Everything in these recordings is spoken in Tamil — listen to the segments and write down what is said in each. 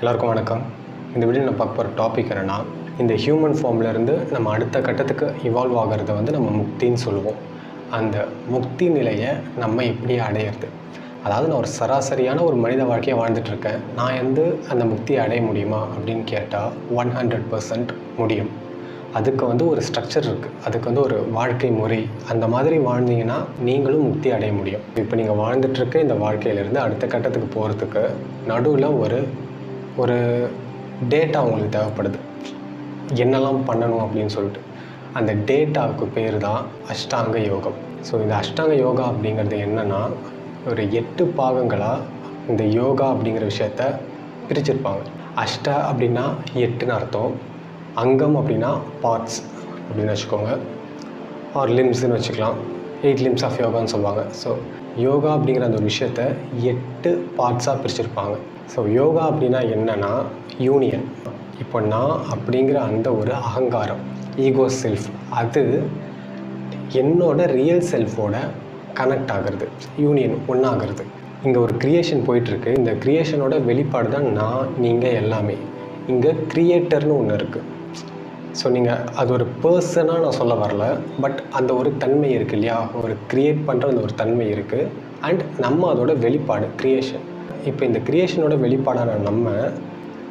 எல்லாருக்கும் வணக்கம். இந்த வீடியோ நான் பார்க்க போகிற டாபிக் என்னென்னா, இந்த ஹியூமன் ஃபார்ம்லேருந்து நம்ம அடுத்த கட்டத்துக்கு இவால்வ் ஆகிறத வந்து நம்ம முக்தின்னு சொல்லுவோம். அந்த முக்தி நிலையை நம்ம எப்படி அடையிறது? அதாவது நான் ஒரு சராசரியான ஒரு மனித வாழ்க்கையை வாழ்ந்துட்டுருக்கேன், நான் வந்து அந்த முக்தியை அடைய முடியுமா அப்படின்னு கேட்டால் 100% முடியும். அதுக்கு வந்து ஒரு ஸ்ட்ரக்சர் இருக்குது, அதுக்கு வந்து ஒரு வாழ்க்கை முறை, அந்த மாதிரி வாழ்ந்தீங்கன்னா நீங்களும் முக்தி அடைய முடியும். இப்போ நீங்கள் வாழ்ந்துட்டுருக்க இந்த வாழ்க்கையிலேருந்து அடுத்த கட்டத்துக்கு போகிறதுக்கு நடுவில் ஒரு டேட்டா உங்களுக்கு தேவைப்படுது, என்னெல்லாம் பண்ணணும் அப்படின்னு சொல்லிட்டு. அந்த டேட்டாவுக்கு பேர் தான் அஷ்டாங்க யோகம். ஸோ இந்த அஷ்டாங்க யோகா அப்படிங்கிறது என்னென்னா, ஒரு 8 பாகங்களாக இந்த யோகா அப்படிங்கிற விஷயத்த பிரிச்சிருப்பாங்க. அஷ்ட அப்படின்னா 8ன்னு அர்த்தம், அங்கம் அப்படின்னா பார்ட்ஸ் அப்படின்னு வச்சுக்கோங்க, ஆர் லிம்ஸ்ன்னு வச்சுக்கலாம். 8 லிம்ஸ் ஆஃப் யோகான்னு சொல்லுவாங்க. ஸோ யோகா அப்படிங்கிற அந்த ஒரு விஷயத்த 8 பார்ட்ஸாக பிரிச்சிருப்பாங்க. ஸோ யோகா அப்படின்னா என்னென்னா யூனியன். இப்போ நான் அப்படிங்கிற அந்த ஒரு அகங்காரம், ஈகோ செல்ஃப், அது என்னோட ரியல் செல்ஃபோட கனெக்ட் ஆகிறது, யூனியன் ஒன்றாகிறது. இங்கே ஒரு க்ரியேஷன் போயிட்டுருக்கு. இந்த க்ரியேஷனோட வெளிப்பாடு தான் நான், நீங்கள் எல்லாமே. இங்கே க்ரியேட்டர்னு ஒன்று இருக்குது. ஸோ நீங்கள் அது ஒரு பர்சனாக நான் சொல்ல வரல, பட் அந்த ஒரு தன்மை இருக்குது இல்லையா, ஒரு க்ரியேட் பண்ணுற அந்த ஒரு தன்மை இருக்குது. அண்ட் நம்ம அதோட வெளிப்பாடு க்ரியேஷன். இப்போ இந்த க்ரியேஷனோட வெளிப்பாடான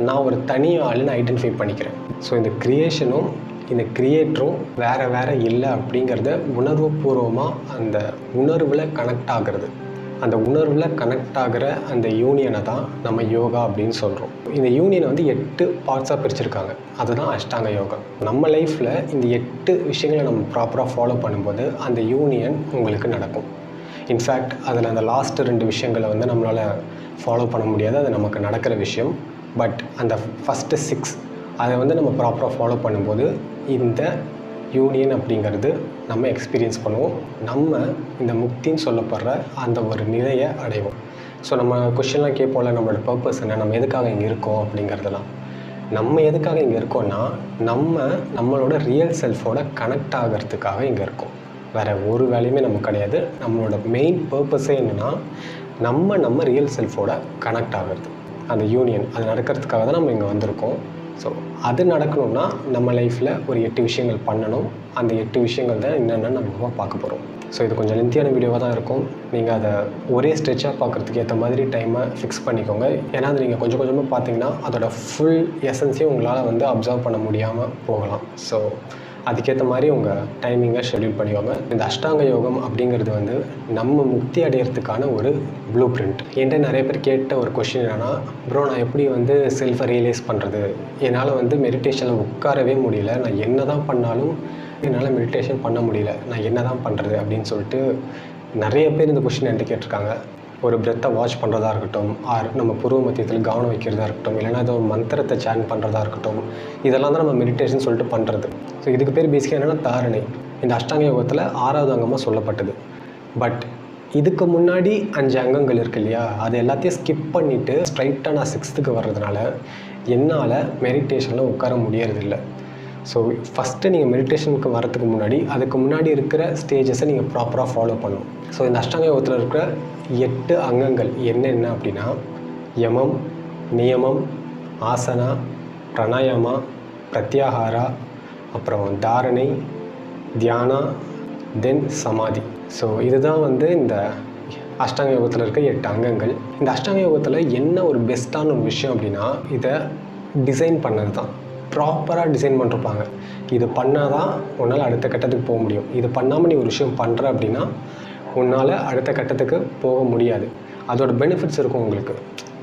நான் ஒரு தனி ஆளுன்னு ஐடென்டிஃபை பண்ணிக்கிறேன். ஸோ இந்த க்ரியேஷனும் இந்த க்ரியேட்டரும் வேறு இல்லை அப்படிங்கிறத உணர்வுபூர்வமாக அந்த உணர்வில் கனெக்ட் ஆகிறது. அந்த உணர்வில் கனெக்ட் ஆகிற அந்த யூனியனை தான் நம்ம யோகா அப்படின்னு சொல்கிறோம். இந்த யூனியனை வந்து 8 பார்ட்ஸாக பிரிச்சிருக்காங்க, அதுதான் அஷ்டாங்க யோகா. நம்ம லைஃப்பில் இந்த 8 விஷயங்களை நம்ம ப்ராப்பராக ஃபாலோ பண்ணும்போது அந்த யூனியன் உங்களுக்கு நடக்கும். இன்ஃபேக்ட் அதில் அந்த லாஸ்ட் 2 விஷயங்களை வந்து நம்மளால் ஃபாலோ பண்ண முடியாது, அது நமக்கு நடக்கிற விஷயம். பட் அந்த ஃபஸ்ட்டு 6 அதை வந்து நம்ம ப்ராப்பராக ஃபாலோ பண்ணும்போது இந்த யூனியன் அப்படிங்கிறது நம்ம எக்ஸ்பீரியன்ஸ் பண்ணுவோம். நம்ம இந்த முக்தின்னு சொல்லப்படுற அந்த ஒரு நிலையை அடைவோம். ஸோ நம்ம கொஷின்லாம் கேட்போம்ல, நம்மளோட பர்பஸ் என்ன, நம்ம எதுக்காக இங்கே இருக்கோம் அப்படிங்கிறதெல்லாம். நம்ம எதுக்காக இங்கே இருக்கோம்னா, நம்மளோட ரியல் செல்ஃபோட கனெக்ட் ஆகிறதுக்காக இங்கே இருக்கோம். வேறு ஒரு வேலையுமே நமக்கு கிடையாது. நம்மளோட மெயின் பர்பஸே என்னென்னா, நம்ம ரியல் செல்ஃபோட கனெக்ட் ஆகிறது, அந்த யூனியன், அது நடக்கிறதுக்காக தான் நம்ம இங்கே வந்திருக்கோம். ஸோ அது நடக்கணும்னா நம்ம லைஃப்பில் ஒரு 8 விஷயங்கள் பண்ணணும். அந்த 8 விஷயங்கள் தான் என்னென்னு நம்ம பார்க்க போகிறோம். ஸோ இது கொஞ்சம் லென்த்தியான வீடியோவாக தான் இருக்கும். நீங்கள் அதை ஒரே ஸ்ட்ரெச்சாக பார்க்குறதுக்கு ஏற்ற மாதிரி டைமை ஃபிக்ஸ் பண்ணிக்கோங்க. ஏன்னா அது நீங்கள் கொஞ்சம் கொஞ்சமாக பார்த்தீங்கன்னா அதோட ஃபுல் எசன்ஸையும் உங்களால் வந்து அப்சர்வ் பண்ண முடியாமல் போகலாம். ஸோ அதுக்கேற்ற மாதிரி உங்கள் டைமிங்கை ஷெட்யூல் பண்ணிக்கோங்க. இந்த அஷ்டாங்க யோகம் அப்படிங்கிறது வந்து நம்ம முக்தி அடையிறதுக்கான ஒரு ப்ளூ பிரிண்ட். என்கிட்ட நிறைய பேர் கேட்ட ஒரு கொஷின் என்னென்னா, ப்ரோ நான் எப்படி வந்து செல்ஃபை ரியலைஸ் பண்ணுறது, என்னால் வந்து மெடிடேஷனில் உட்காரவே முடியல, நான் என்ன தான் பண்ணாலும் என்னால் மெடிடேஷன் பண்ண முடியல, நான் என்ன தான் பண்ணுறது அப்படின்னு சொல்லிட்டு நிறைய பேர் இந்த கொஷின் என்கிட்ட கேட்டிருக்காங்க. ஒரு பிரெத்தை வாட்ச் பண்ணுறதா இருக்கட்டும், ஆர் நம்ம புருவ மத்தியத்தில் கவனம் வைக்கிறதா இருக்கட்டும், இல்லைனா ஏதோ ஒரு மந்திரத்தை சேன் பண்ணுறதா இருக்கட்டும், இதெல்லாம் தான் நம்ம மெடிடேஷன் சொல்லிட்டு பண்ணுறது. ஸோ இதுக்கு பேர் பேசிக்காக என்னென்னா தாரணை. இந்த அஷ்டாங்க யோகத்தில் 6வது அங்கமாக சொல்லப்பட்டது. பட் இதுக்கு முன்னாடி 5 அங்கங்கள் இருக்கு இல்லையா, அது எல்லாத்தையும் ஸ்கிப் பண்ணிவிட்டு ஸ்ட்ரைட்டாக நான் 6த்துக்கு வர்றதுனால என்னால் மெடிடேஷனில் உட்கார முடியறதில்லை. ஸோ ஃபஸ்ட்டு நீங்கள் மெடிடேஷனுக்கு வரதுக்கு முன்னாடி அதுக்கு முன்னாடி இருக்கிற ஸ்டேஜஸை நீங்கள் ப்ராப்பராக ஃபாலோ பண்ணணும். ஸோ இந்த அஷ்டாங்க யோகத்தில் இருக்கிற 8 அங்கங்கள் என்னென்ன அப்படின்னா, யமம், நியமம், ஆசனா, பிராணாயாமா, பிரத்யாகாரா, அப்புறம் தாரணை, தியானா, தென் சமாதி. ஸோ இதுதான் வந்து இந்த அஷ்டாங்க யோகத்தில் இருக்க 8 அங்கங்கள். இந்த அஷ்டாங்க யோகத்தில் என்ன ஒரு பெஸ்ட்டான ஒரு விஷயம் அப்படின்னா, இதை டிசைன் பண்ணது தான். ப்ராப்பராக டிசைன் பண்ணிருப்பாங்க. இது பண்ணால் தான் உன்னால் அடுத்த கட்டத்துக்கு போக முடியும், இது பண்ணாமல் நீ ஒரு விஷயம் பண்ணுற அப்படின்னா உன்னால் அடுத்த கட்டத்துக்கு போக முடியாது. அதோட பெனிஃபிட்ஸ் இருக்கும் உங்களுக்கு.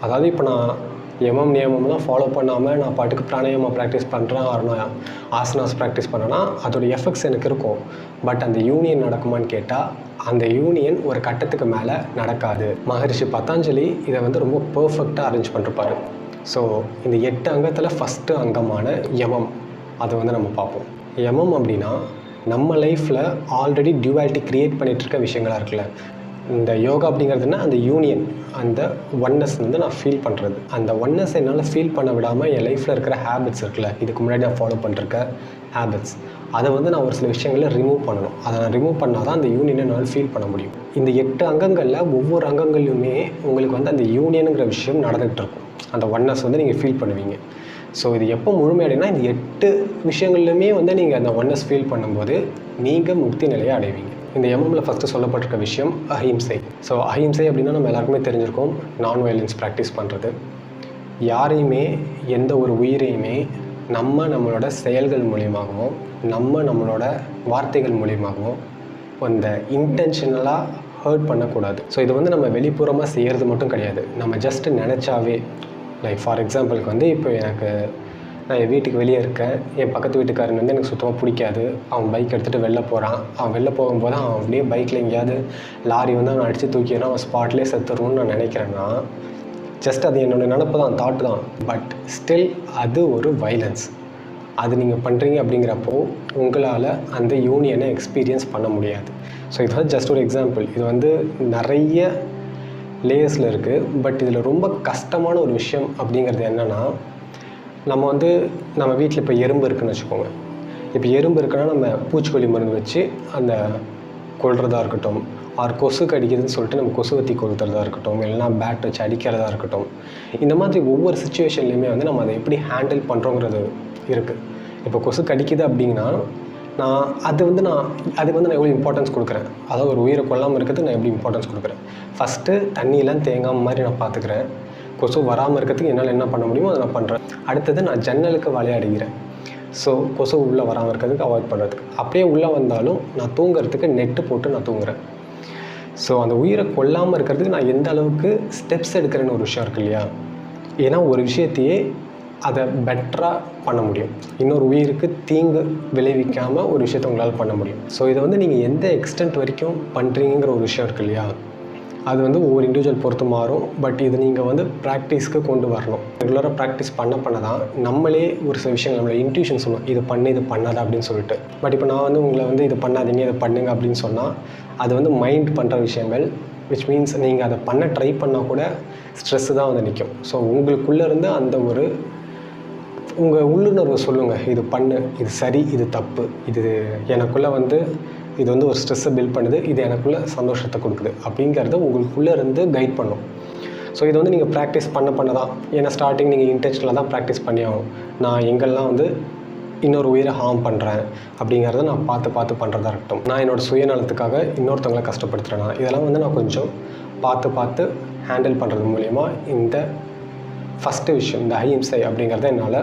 அதாவது இப்போ நான் யமம் நியமம்லாம் ஃபாலோ பண்ணாமல் நான் பாட்டுக்கு பிராணாயாமா ப்ராக்டிஸ் பண்ணுறேன், நான் ஆசனாஸ் ப்ராக்டிஸ் பண்ணேன்னா அதோட எஃபெக்ட்ஸ் எனக்கு இருக்கும். பட் அந்த யூனியன் நடக்குமான்னு கேட்டால் அந்த யூனியன் ஒரு கட்டத்துக்கு மேலே நடக்காது. மகரிஷி பதாஞ்சலி இதை வந்து ரொம்ப பர்ஃபெக்டாக அரேஞ்ச் பண்ணிருப்பார். ஸோ இந்த 8 அங்கத்தில் ஃபஸ்ட்டு அங்கமான யமம், அதை வந்து நம்ம பார்ப்போம். யமம் அப்படின்னா நம்ம லைஃப்பில் ஆல்ரெடி டியூவாலிட்டி க்ரியேட் பண்ணிகிட்ருக்க விஷயங்களாக இருக்குல்ல, இந்த யோகா அப்படிங்கிறதுனா அந்த யூனியன், அந்த ஒன்னஸ் வந்து நான் ஃபீல் பண்ணுறது. அந்த ஒன்னஸ் என்னால் ஃபீல் பண்ண விடாமல் என் லைஃப்பில் இருக்கிற ஹேபிட்ஸ் இருக்குல்ல, இதுக்கு முன்னாடி நான் ஃபாலோ பண்ணிருக்க ஹேபிட்ஸ், அதை வந்து நான் ஒரு சில விஷயங்களை ரிமூவ் பண்ணணும். அதை நான் ரிமூவ் பண்ணால் தான் அந்த யூனியனை என்னால் ஃபீல் பண்ண முடியும். இந்த 8 அங்கங்களில் ஒவ்வொரு அங்கங்கள்லையுமே உங்களுக்கு வந்து அந்த யூனியனுங்கிற விஷயம் நடந்துகிட்டு இருக்கும். அந்த ஒன்னஸ் வந்து நீங்கள் ஃபீல் பண்ணுவீங்க. ஸோ இது எப்போ முழுமையடைனா இந்த 8 விஷயங்கள்லையுமே வந்து நீங்கள் அந்த ஒன்னஸ் ஃபீல் பண்ணும்போது நீங்கள் முக்தி நிலையை அடைவீங்க. இந்த எம்எம்மில் ஃபஸ்ட்டு சொல்லப்பட்டிருக்க விஷயம் அஹிம்சை. ஸோ அஹிம்சை அப்படின்னா நம்ம எல்லாருக்குமே தெரிஞ்சிருக்கோம், நான் வயலன்ஸ் ப்ராக்டிஸ் பண்ணுறது. யாரையுமே எந்த ஒரு உயிரையுமே நம்மளோட செயல்கள் மூலியமாகவும் நம்மளோட வார்த்தைகள் மூலியமாகவும் அந்த இன்டென்ஷனலாக ஹர்ட் பண்ணக்கூடாது. ஸோ இது வந்து நம்ம வெளிப்புறமாக செய்கிறது மட்டும் கிடையாது, நம்ம ஜஸ்ட்டு நினச்சாவே. லைக் ஃபார் எக்ஸாம்பிளுக்கு வந்து இப்போ நான் என் வீட்டுக்கு வெளியே இருக்கேன், என் பக்கத்து வீட்டுக்காரன் வந்து எனக்கு சுத்தமாக பிடிக்காது, அவன் பைக் எடுத்துகிட்டு வெளில போகிறான். அவன் வெளில போகும்போது அவன் அப்படியே பைக்கில் எங்கேயாவது லாரி வந்து அவன் அடித்து தூக்கினா அவன் ஸ்பாட்லேயே செத்துறணும்னு நான் நினைக்கிறேன்னா, ஜஸ்ட் அது என்னோடய நினப்பு தான், தாட் தான். பட் ஸ்டில் அது ஒரு வைலன்ஸ். அது நீங்கள் பண்ணுறீங்க அப்படிங்கிறப்போ உங்களால் அந்த யூனியனை எக்ஸ்பீரியன்ஸ் பண்ண முடியாது. ஸோ இது வந்து ஜஸ்ட் ஒரு எக்ஸாம்பிள். இது வந்து நிறைய லேயர்ஸில் இருக்குது. பட் இதில் ரொம்ப கஷ்டமான ஒரு விஷயம் அப்படிங்கிறது என்னென்னா, நம்ம வீட்டில் இப்போ எறும்பு இருக்குதுன்னு வச்சுக்கோங்க. இப்போ எறும்பு இருக்குன்னா நம்ம பூச்சிக்கொல்லி மருந்து வச்சு அந்த கொல்றதா இருக்கட்டும், ஆர் கொசு கடிக்குதுன்னு சொல்லிட்டு நம்ம கொசுவத்தி கொளுத்துறதா இருக்கட்டும், இல்லைனா பேட் வச்சு அடிக்கிறதா இருக்கட்டும், இந்த மாதிரி ஒவ்வொரு சுச்சுவேஷன்லையுமே வந்து நம்ம அதை எப்படி ஹேண்டில் பண்ணுறோங்கிறது இருக்குது. இப்போ கொசு கடிக்குது அப்படின்னா அதுக்கு நான் எவ்வளோ இம்பார்ட்டன்ஸ் கொடுக்குறேன், அதாவது ஒரு உயிரை கொல்லாமல் இருக்கிறதுக்கு நான் எப்படி இம்பார்ட்டன்ஸ் கொடுக்குறேன். ஃபஸ்ட்டு தண்ணியெலாம் தேங்காமல் மாதிரி நான் பார்த்துக்கிறேன். கொசு வராமல் இருக்கிறதுக்கு என்னால் என்ன பண்ண முடியுமோ அதை நான் பண்ணுறேன். அடுத்தது நான் ஜன்னலுக்கு விளையாடுகிறேன். ஸோ கொசு உள்ளே வராமல் இருக்கிறதுக்கு அவாய்ட் பண்ணுறதுக்கு. அப்படியே உள்ளே வந்தாலும் நான் தூங்குறதுக்கு நெட்டு போட்டு நான் தூங்குறேன். ஸோ அந்த உயிரை கொல்லாமல் இருக்கிறதுக்கு நான் எந்த அளவுக்கு ஸ்டெப்ஸ் எடுக்கிறேன்னு ஒரு விஷயம் இருக்குது இல்லையா. ஏன்னா ஒரு விஷயத்தையே அதை பெட்டராக பண்ண முடியும், இன்னொரு உயிருக்கு தீங்கு விளைவிக்காமல் ஒரு விஷயத்தை உங்களால் பண்ண முடியும். ஸோ இதை வந்து நீங்கள் எந்த எக்ஸ்டென்ட் வரைக்கும் பண்ணுறீங்கிற ஒரு விஷயம் இருக்குது இல்லையா, அது வந்து ஒவ்வொரு இண்டிவிஜுவல் பொறுத்து மாறும். பட் இது நீங்கள் வந்து ப்ராக்டிஸ்க்கு கொண்டு வரணும். ரெகுலராக ப்ராக்டிஸ் பண்ண தான் நம்மளே ஒரு சில விஷயங்கள் நம்மளோட இன்ட்யூஷன் சொல்லணும், இது பண்ணு இது பண்ணாத அப்படின்னு சொல்லிட்டு. பட் இப்போ நான் வந்து உங்களை வந்து இது பண்ணாதீங்க இதை பண்ணுங்க அப்படின்னு சொன்னால் அது வந்து மைண்ட் பண்ணுற விஷயங்கள், விச் மீன்ஸ் நீங்கள் அதை பண்ண ட்ரை பண்ணால் கூட ஸ்ட்ரெஸ்ஸு தான் வந்து நிற்கும். ஸோ உங்களுக்குள்ளே இருந்து அந்த ஒரு உங்கள் உள்ளுணர்வை சொல்லுங்கள், இது பண்ணு, இது சரி, இது தப்பு, இது எனக்குள்ளே வந்து இது வந்து ஒரு ஸ்ட்ரெஸ்ஸை பில்ட் பண்ணுது, இது எனக்குள்ளே சந்தோஷத்தை கொடுக்குது அப்படிங்கிறத உங்களுக்குள்ளே இருந்து கைட் பண்ணும். ஸோ இது வந்து நீங்கள் ப்ராக்டிஸ் பண்ண தான். ஏன்னா ஸ்டார்டிங் நீங்கள் இன்டென்ஷனில் தான் ப்ராக்டிஸ் பண்ணி ஆகும். நான் எங்கெல்லாம் வந்து இன்னொரு உயிரை ஹார்ம் பண்ணுறேன் அப்படிங்கிறத நான் பார்த்து பண்ணுறதா இருக்கட்டும், நான் என்னோடய சுயநலத்துக்காக இன்னொருத்தவங்களை கஷ்டப்படுத்துகிறேன்னா, இதெல்லாம் வந்து நான் கொஞ்சம் பார்த்து ஹேண்டில் பண்ணுறது மூலிமா இந்த ஃபஸ்ட்டு விஷயம், இந்த அஹிம்சை அப்படிங்கிறத என்னால்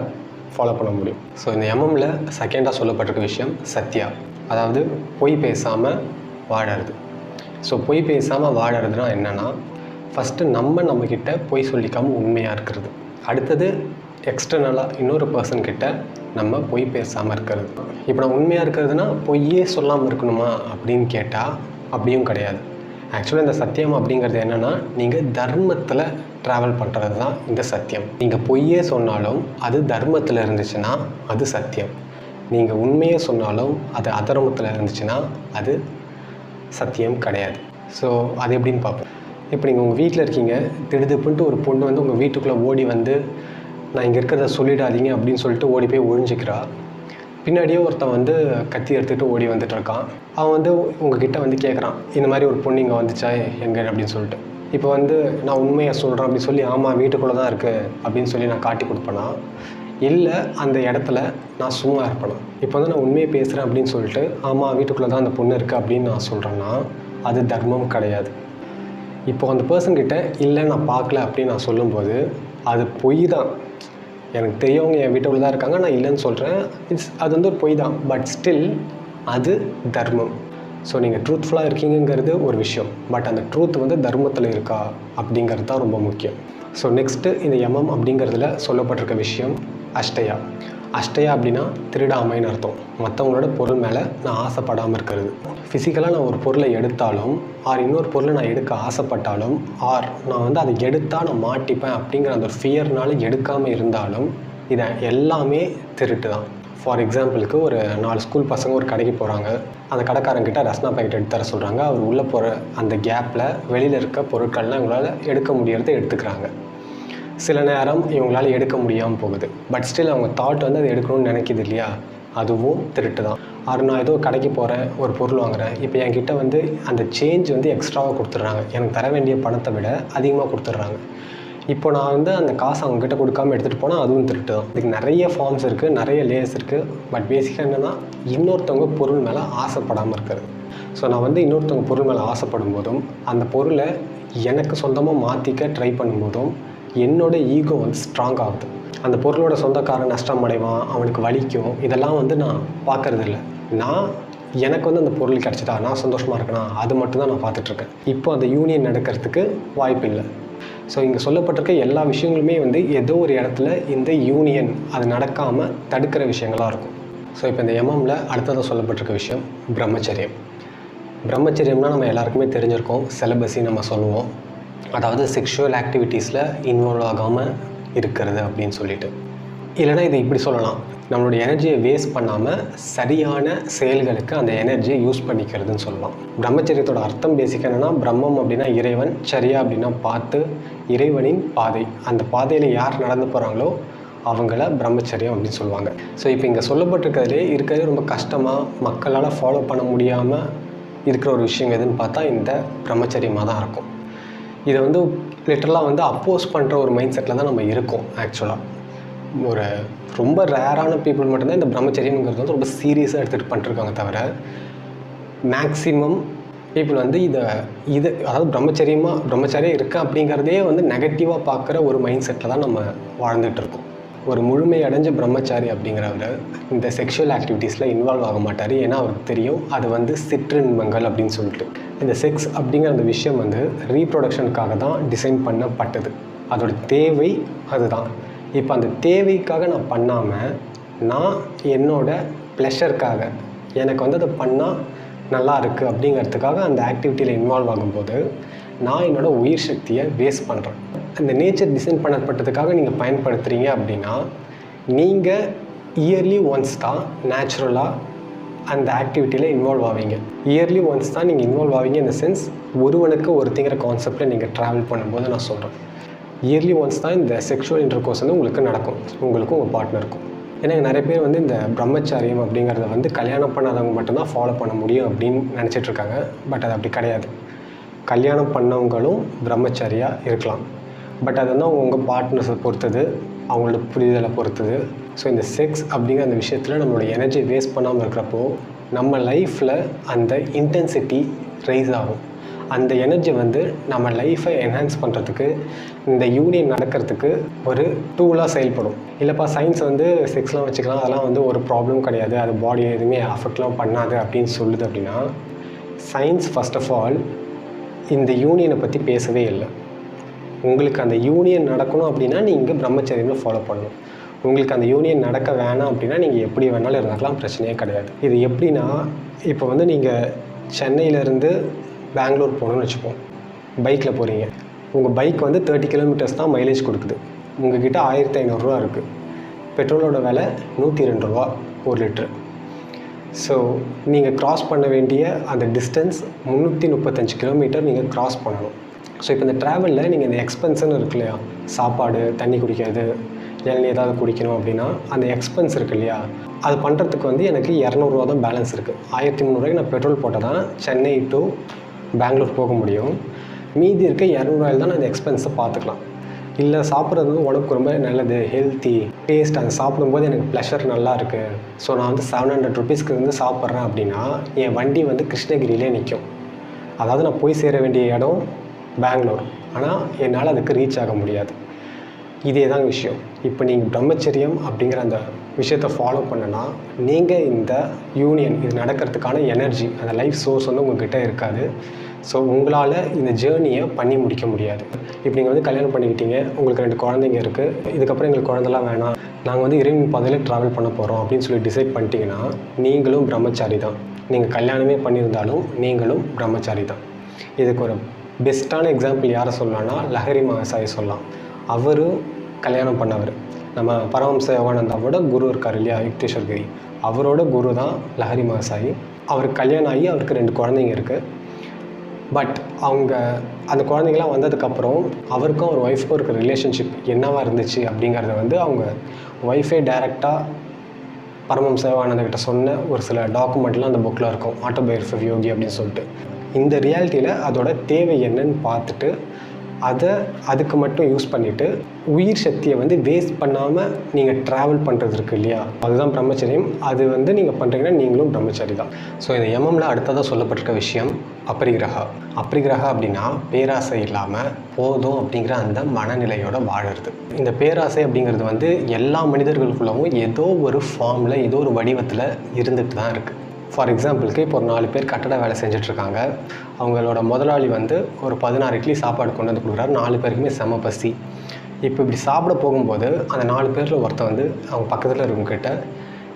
ஃபாலோ பண்ண முடியும். ஸோ இந்த எம்எம்மில் செகண்டாக சொல்லப்பட்டிருக்க விஷயம் சத்யா, அதாவது பொய் பேசாமல் வாழறது. ஸோ பொய் பேசாமல் வாழறதுனா என்னென்னா, ஃபஸ்ட்டு நம்மக்கிட்ட பொய் சொல்லிக்காமல் உண்மையாக இருக்கிறது. அடுத்தது எக்ஸ்டர்னலாக இன்னொரு பர்சன்கிட்ட நம்ம பொய் பேசாமல் இருக்கிறது. இப்போ நான் உண்மையாக இருக்கிறதுனா பொய்யே சொல்லாமல் இருக்கணுமா அப்படின்னு கேட்டால் அப்படியும் கிடையாது. ஆக்சுவலாக இந்த சத்தியம் அப்படிங்கிறது என்னென்னா, நீங்கள் தர்மத்தில் ட்ராவல் பண்ணுறது தான் இந்த சத்தியம். நீங்கள் பொய்யே சொன்னாலும் அது தர்மத்தில் இருந்துச்சுன்னா அது சத்தியம். நீங்கள் உண்மையே சொன்னாலும் அது அதர்மத்தில் இருந்துச்சுன்னா அது சத்தியம் கிடையாது. ஸோ அது எப்படின்னு பார்ப்போம். இப்போ நீங்கள் உங்கள் வீட்டில் இருக்கீங்க, திடுதுப்புன்ட்டு ஒரு பொண்ணு வந்து உங்கள் வீட்டுக்குள்ளே ஓடி வந்து நான் இங்கே இருக்கிறத சொல்லிடாதீங்க அப்படின்னு சொல்லிட்டு ஓடி போய் ஒழிஞ்சிக்கிறா. பின்னாடியே ஒருத்தன் வந்து கத்தி எடுத்துகிட்டு ஓடி வந்துட்டுருக்கான். அவன் வந்து உங்ககிட்ட வந்து கேட்குறான், இந்த மாதிரி ஒரு பொண்ணு இங்கே வந்துச்சா எங்கே அப்படின்னு சொல்லிட்டு. இப்போ வந்து நான் உண்மையை சொல்கிறேன் அப்படின்னு சொல்லி, ஆமாம் வீட்டுக்குள்ளே தான் இருக்குது அப்படின்னு சொல்லி நான் காட்டி கொடுப்பேனா, இல்லை அந்த இடத்துல நான் சும்மா இருப்பேனா? இப்போ வந்து நான் உண்மையை பேசுகிறேன் அப்படின்னு சொல்லிட்டு, ஆமாம் வீட்டுக்குள்ளே தான் அந்த பொண்ணு இருக்குது அப்படின்னு நான் சொல்கிறேன்னா அது தர்மம் கிடையாது. இப்போது அந்த பர்சன்கிட்ட இல்லை நான் பார்க்கல அப்படின்னு நான் சொல்லும்போது அது பொய் தான். எனக்கு தெரியவங்க என் வீட்டுக்குள்ளே தான் இருக்காங்க, நான் இல்லைன்னு சொல்கிறேன், அது வந்து ஒரு பொய் தான். பட் ஸ்டில் அது தர்மம். ஸோ நீங்கள் ட்ரூத்ஃபுல்லாக இருக்கீங்கிறது ஒரு விஷயம், பட் அந்த ட்ரூத் வந்து தர்மத்தில் இருக்கா அப்படிங்கிறது தான் ரொம்ப முக்கியம். ஸோ நெக்ஸ்ட்டு இந்த எம்எம் அப்படிங்கிறதுல சொல்லப்பட்டிருக்க விஷயம் அஷ்டயா. அஷ்டயா அப்படின்னா திருடாமைன்னு அர்த்தம். மற்றவங்களோட பொருள் மேலே நான் ஆசைப்படாமல் இருக்கிறது. ஃபிசிக்கலாக நான் ஒரு பொருளை எடுத்தாலும், ஆர் இன்னொரு பொருளை நான் எடுக்க ஆசைப்பட்டாலும், ஆர் நான் வந்து அதை எடுத்தால் நான் மாட்டிப்பேன் அப்படிங்கிற அந்த ஒரு ஃபியர்னால எடுக்காமல் இருந்தாலும், இதை எல்லாமே திருட்டு தான். ஃபார் எக்ஸாம்பிளுக்கு ஒரு 4 ஸ்கூல் பசங்க ஒரு கடைக்கு போகிறாங்க. அந்த கடைக்காரங்கிட்ட ரஸ்னா பேக்கெட் எடுத்து தர சொல்கிறாங்க. அவர் உள்ளே போகிற அந்த கேப்பில் வெளியில் இருக்க பொருட்கள்லாம் இவங்களால் எடுக்க முடியறதை எடுத்துக்கிறாங்க. சில நேரம் இவங்களால் எடுக்க முடியாமல் போகுது. பட் ஸ்டில் அவங்க தாட் வந்து அதை எடுக்கணும்னு நினைக்கிது இல்லையா, அதுவும் திருட்டு தான். நான் ஏதோ கடைக்கு போகிறேன், ஒரு பொருள் வாங்குகிறேன், இப்போ என்கிட்ட வந்து அந்த சேஞ்ச் வந்து எக்ஸ்ட்ராவாக கொடுத்துட்றாங்க. எனக்கு தர வேண்டிய பணத்தை விட அதிகமாக கொடுத்துட்றாங்க. இப்போ நான் வந்து அந்த காசை அவங்ககிட்ட கொடுக்காமல் எடுத்துகிட்டு போனால் அதுவும் திருட்டு தான். இதுக்கு நிறைய ஃபார்ம்ஸ் இருக்குது, நிறைய லேயர்ஸ் இருக்குது. பட் பேசிக்காக என்னென்னா இன்னொருத்தவங்க பொருள் மேலே ஆசைப்படாமல் இருக்கிறது. ஸோ நான் வந்து இன்னொருத்தவங்க பொருள் மேலே ஆசைப்படும் போதும் அந்த பொருளை எனக்கு சொந்தமாக மாற்றிக்க ட்ரை பண்ணும்போதும் என்னோடய ஈகோ வந்து ஸ்ட்ராங் ஆகுது. அந்த பொருளோட சொந்தக்காரன் நஷ்டம் அடைவான், அவனுக்கு வலிக்கும், இதெல்லாம் வந்து நான் பார்க்குறது இல்லை. நான் எனக்கு வந்து அந்த பொருள் கிடச்சிட்டா நான் சந்தோஷமாக இருக்கேனா அது மட்டும்தான் நான் பார்த்துட்ருக்கேன். இப்போ அந்த யூனியன் நடக்கிறதுக்கு வாய்ப்பு இல்லை. ஸோ இங்கே சொல்லப்பட்டிருக்க எல்லா விஷயங்களுமே வந்து ஏதோ ஒரு இடத்துல இந்த யூனியன் அது நடக்காமல் தடுக்கிற விஷயங்களாக இருக்கும். ஸோ இப்போ இந்த எம்எம்மில் அடுத்ததாக சொல்லப்பட்டிருக்க விஷயம் பிரம்மச்சரியம். பிரம்மச்சரியம்னா நம்ம எல்லாருக்குமே தெரிஞ்சிருக்கோம், செலிபஸி நம்ம சொல்லுவோம். அதாவது செக்ஷுவல் ஆக்டிவிட்டீஸில் இன்வால்வ் ஆகாமல் இருக்கிறது அப்படின்னு சொல்லிட்டு. இல்லைனா இதை இப்படி சொல்லலாம், நம்மளுடைய எனர்ஜியை வேஸ்ட் பண்ணாமல் சரியான செயல்களுக்கு அந்த எனர்ஜியை யூஸ் பண்ணிக்கிறதுன்னு சொல்லலாம். பிரம்மச்சரியத்தோட அர்த்தம் பேசிக்காக என்னென்னா, பிரம்மம் அப்படின்னா இறைவன், சரியா அப்படின்னா பார்த்து, இறைவனின் பாதை. அந்த பாதையில் யார் நடந்து போகிறாங்களோ அவங்கள பிரம்மச்சரியம் அப்படின்னு சொல்லுவாங்க. ஸோ இப்போ இங்கே சொல்லப்பட்டிருக்கிறதுலே இருக்கிறதே ரொம்ப கஷ்டமாக மக்களால் ஃபாலோ பண்ண முடியாமல் இருக்கிற ஒரு விஷயம் எதுன்னு பார்த்தா இந்த பிரம்மச்சரியமாக தான் இருக்கும். இதை வந்து லிட்டரலாக வந்து அப்போஸ் பண்ணுற ஒரு மைண்ட் செட்டில் தான் நம்ம இருக்கோம். ஆக்சுவலாக ஒரு ரொம்ப ரேரான பீப்புள் மட்டும்தான் இந்த பிரம்மச்சரியங்கிறது வந்து ரொம்ப சீரியஸாக எடுத்துகிட்டு பண்ணிருக்காங்க. தவிர மேக்ஸிமம் பீப்புள் வந்து இது அதாவது பிரம்மச்சரியம் இருக்குது அப்படிங்கிறதே வந்து நெகட்டிவாக பார்க்குற ஒரு மைண்ட் செட்டில் தான் நம்ம வாழ்ந்துகிட்டு இருக்கோம். ஒரு முழுமை அடைஞ்ச பிரம்மச்சாரி அப்படிங்கிறவர் இந்த செக்ஷுவல் ஆக்டிவிட்டீஸில் இன்வால்வ் ஆக மாட்டார். ஏன்னா அவருக்கு தெரியும் அது வந்து சிற்றின்பங்கள் அப்படின்னு சொல்லிட்டு. இந்த செக்ஸ் அப்படிங்கிற அந்த விஷயம் வந்து ரீப்ரொடக்ஷனுக்காக தான் டிசைன் பண்ணப்பட்டது. அதோட தேவை அதுதான். இப்போ அந்த தேவைக்காக நான் பண்ணாமல் நான் என்னோடய ப்ளஷருக்காக எனக்கு வந்து அதை பண்ணால் நல்லா இருக்குது அப்படிங்கிறதுக்காக அந்த ஆக்டிவிட்டியில் இன்வால்வ் ஆகும்போது நான் என்னோடய உயிர் சக்தியை வேஸ்ட் பண்ணுறேன். அந்த நேச்சர் டிசைன் பண்ணப்பட்டதுக்காக நீங்கள் பயன்படுத்துகிறீங்க அப்படின்னா நீங்கள் இயர்லி ஒன்ஸ் தான் நேச்சுரலாக அந்த ஆக்டிவிட்டியில் இன்வால்வ் ஆவீங்க. இயர்லி ஒன்ஸ் தான் நீங்கள் இன்வால்வ் ஆவீங்க. இந்த சென்ஸ் ஒருவனுக்கு ஒருத்திங்கிற கான்செப்டில் நீங்கள் ட்ராவல் பண்ணும்போது நான் சொல்கிறேன், இயர்லி ஒன்ஸ் தான் இந்த செக்ஷுவல் இன்டர்கோர்ஸ் வந்து உங்களுக்கு நடக்கும், உங்களுக்கும் உங்கள் பார்ட்னருக்கும். ஏன்னா நிறைய பேர் வந்து இந்த பிரம்மச்சாரியம் அப்படிங்கிறத வந்து கல்யாணம் பண்ணாதவங்க மட்டும்தான் ஃபாலோ பண்ண முடியும் அப்படின்னு நினச்சிட்ருக்காங்க. பட் அது அப்படி கிடையாது. கல்யாணம் பண்ணவங்களும் பிரம்மச்சாரியாக இருக்கலாம். பட் அது வந்து உங்கள் பார்ட்னர்ஸை பொறுத்தது, அவங்களோட புரிதலை பொறுத்தது. ஸோ இந்த செக்ஸ் அப்படிங்கிற அந்த விஷயத்தில் நம்மளோட எனர்ஜி வேஸ்ட் பண்ணாமல் இருக்கிறப்போ நம்ம லைஃப்பில் அந்த இன்டென்சிட்டி ரைஸ் ஆகும். அந்த எனர்ஜி வந்து நம்ம லைஃப்பை என்ஹான்ஸ் பண்ணுறதுக்கு, இந்த யூனியன் நடக்கிறதுக்கு ஒரு டூலாக செயல்படும். இல்லைப்பா சயின்ஸ் வந்து செக்ஸ்லாம் வச்சுக்கலாம், அதெல்லாம் வந்து ஒரு ப்ராப்ளம் கிடையாது, அது பாடியை எதுவுமே அஃபெக்ட்லாம் பண்ணாது அப்படின்னு சொல்லுது. அப்படின்னா சயின்ஸ் ஃபர்ஸ்ட் ஆஃப் ஆல் இந்த யூனியனை பற்றி பேசவே இல்லை. உங்களுக்கு அந்த யூனியன் நடக்கணும் அப்படின்னா நீங்கள் பிரம்மச்சரியத்தை ஃபாலோ பண்ணணும். உங்களுக்கு அந்த யூனியன் நடக்க வேணாம் அப்படின்னா நீங்கள் எப்படி வேணாலும் இருந்தாக்கலாம், பிரச்சனையே கிடையாது. இது எப்படின்னா, இப்போ வந்து நீங்கள் சென்னையிலேருந்து பெங்களூர் போகணுன்னு வச்சுப்போம். பைக்கில் போகிறீங்க. உங்கள் பைக் வந்து 30 கிலோமீட்டர்ஸ் தான் மைலேஜ் கொடுக்குது. உங்கள்கிட்ட 1500 ரூபா இருக்குது. பெட்ரோலோட விலை 102 ரூபா 1 லிட்ரு. ஸோ நீங்கள் க்ராஸ் பண்ண வேண்டிய அந்த டிஸ்டன்ஸ் 335 கிலோமீட்டர் நீங்கள் க்ராஸ் பண்ணணும். ஸோ இப்போ இந்த ட்ராவலில் நீங்கள் இந்த எக்ஸ்பென்ஸ்ன்னு இருக்கு இல்லையா, சாப்பாடு, தண்ணி குடிக்கிறது, இளநீ ஏதாவது குடிக்கணும் அப்படின்னா அந்த எக்ஸ்பென்ஸ் இருக்குது இல்லையா, அது பண்ணுறதுக்கு வந்து எனக்கு 200 ரூபா தான் பேலன்ஸ் இருக்குது. 1300 ரூபாய்க்கு நான் பெட்ரோல் போட்டால் தான் சென்னை டு பெங்களூர் போக முடியும். மீதி இருக்க 200 ரூபாயில் தான் நான் இந்த எக்ஸ்பென்ஸை பார்த்துக்கலாம். இல்லை சாப்பிட்றது வந்து உடம்புக்கு ரொம்ப நல்லது, ஹெல்த்தி, டேஸ்ட், அதை சாப்பிடும்போது எனக்கு ப்ளஷர் நல்லா இருக்குது, ஸோ நான் வந்து 700 ருபீஸ்க்கு வந்து சாப்பிட்றேன் அப்படின்னா என் வண்டி வந்து கிருஷ்ணகிரியிலே நிற்கும். அதாவது நான் போய் சேர வேண்டிய இடம் பெங்களூர், ஆனால் என்னால் அதுக்கு ரீச் ஆக முடியாது. இதே தான் விஷயம். இப்போ நீங்கள் பிரம்மச்சரியம் அப்படிங்கிற அந்த விஷயத்தை ஃபாலோ பண்ணனா நீங்கள் இந்த யூனியன் இது நடக்கிறதுக்கான எனர்ஜி, அந்த லைஃப் சோர்ஸ் வந்து உங்கள்கிட்ட இருக்காது. ஸோ உங்களால் இந்த ஜேர்னியை பண்ணி முடிக்க முடியாது. இப்போ நீங்கள் வந்து கல்யாணம் பண்ணிக்கிட்டீங்க, உங்களுக்கு 2 குழந்தைங்க இருக்குது, இதுக்கப்புறம் எங்களுக்கு குழந்தைலாம் வேணாம், நாங்கள் வந்து இறைவன் பாதையில் ட்ராவல் பண்ண போகிறோம் அப்படின்னு சொல்லி டிசைட் பண்ணிட்டீங்கன்னா நீங்களும் பிரம்மச்சாரி தான். நீங்கள் கல்யாணமே பண்ணியிருந்தாலும் நீங்களும் பிரம்மச்சாரி தான். இதுக்கு ஒரு பெஸ்ட்டான எக்ஸாம்பிள் யாரை சொல்லலாம்னா லஹரி மகாசாயை சொல்லலாம். அவரும் கல்யாணம் பண்ணவர். நம்ம பரமஹம்ச யோகானந்தாவோட குரு இருக்கார் இல்லையா, யுக்தேஸ்வர் கிரி, அவரோட குரு தான் லஹரி மகாசாயி. அவருக்கு கல்யாணம் ஆகி அவருக்கு 2 குழந்தைங்க இருக்குது. பட் அவங்க அந்த குழந்தைங்களாம் வந்ததுக்கப்புறம் அவருக்கும் அவர் ஒய்ஃப்க்கும் இருக்கிற ரிலேஷன்ஷிப் என்னவாக இருந்துச்சு அப்படிங்கிறத வந்து அவங்க ஒய்ஃபே டைரெக்டாக பரமஹம்ச யோகானந்தா கிட்ட சொன்ன ஒரு சில டாக்குமெண்ட்லாம் அந்த புக்கில் இருக்கும், ஆட்டோபயோகிராஃபி ஆஃப் யோகி அப்படின்னு சொல்லிட்டு. இந்த ரியாலிட்டியில் அதோட தேவை என்னன்னு பார்த்துட்டு அதுக்கு மட்டும் யூஸ் பண்ணிவிட்டு உயிர் சக்தியை வந்து வேஸ்ட் பண்ணாமல் நீங்கள் ட்ராவல் பண்ணுறது இருக்குது இல்லையா, அதுதான் பிரம்மச்சரியம். அது வந்து நீங்கள் பண்ணுறீங்கன்னா நீங்களும் பிரம்மச்சாரி தான். ஸோ இந்த எம்எம்மில் அடுத்ததாக சொல்லப்பட்டிருக்க விஷயம் அப்ரிகிரஹா. அப்ரிகிரஹா அப்படின்னா பேராசை இல்லாமல் போதும் அப்படிங்கிற அந்த மனநிலையோட வாழறது. இந்த பேராசை அப்படிங்கிறது வந்து எல்லா மனிதர்களுக்குள்ளவும் ஏதோ ஒரு ஃபார்மில் ஏதோ ஒரு வடிவத்தில் இருந்துட்டு தான் இருக்குது. ஃபார் எக்ஸாம்பிளுக்கு இப்போ ஒரு 4 பேர் கட்டட வேலை செஞ்சிட்ருக்காங்க. அவங்களோட முதலாளி வந்து ஒரு 16 இட்லி சாப்பாடு கொண்டு வந்து கொடுக்குறாரு. 4 பேருக்குமே செம பசி. இப்போ இப்படி சாப்பிட போகும்போது அந்த 4 பேரில் ஒருத்தர் வந்து அவங்க பக்கத்தில் இருக்கவங்ககிட்ட,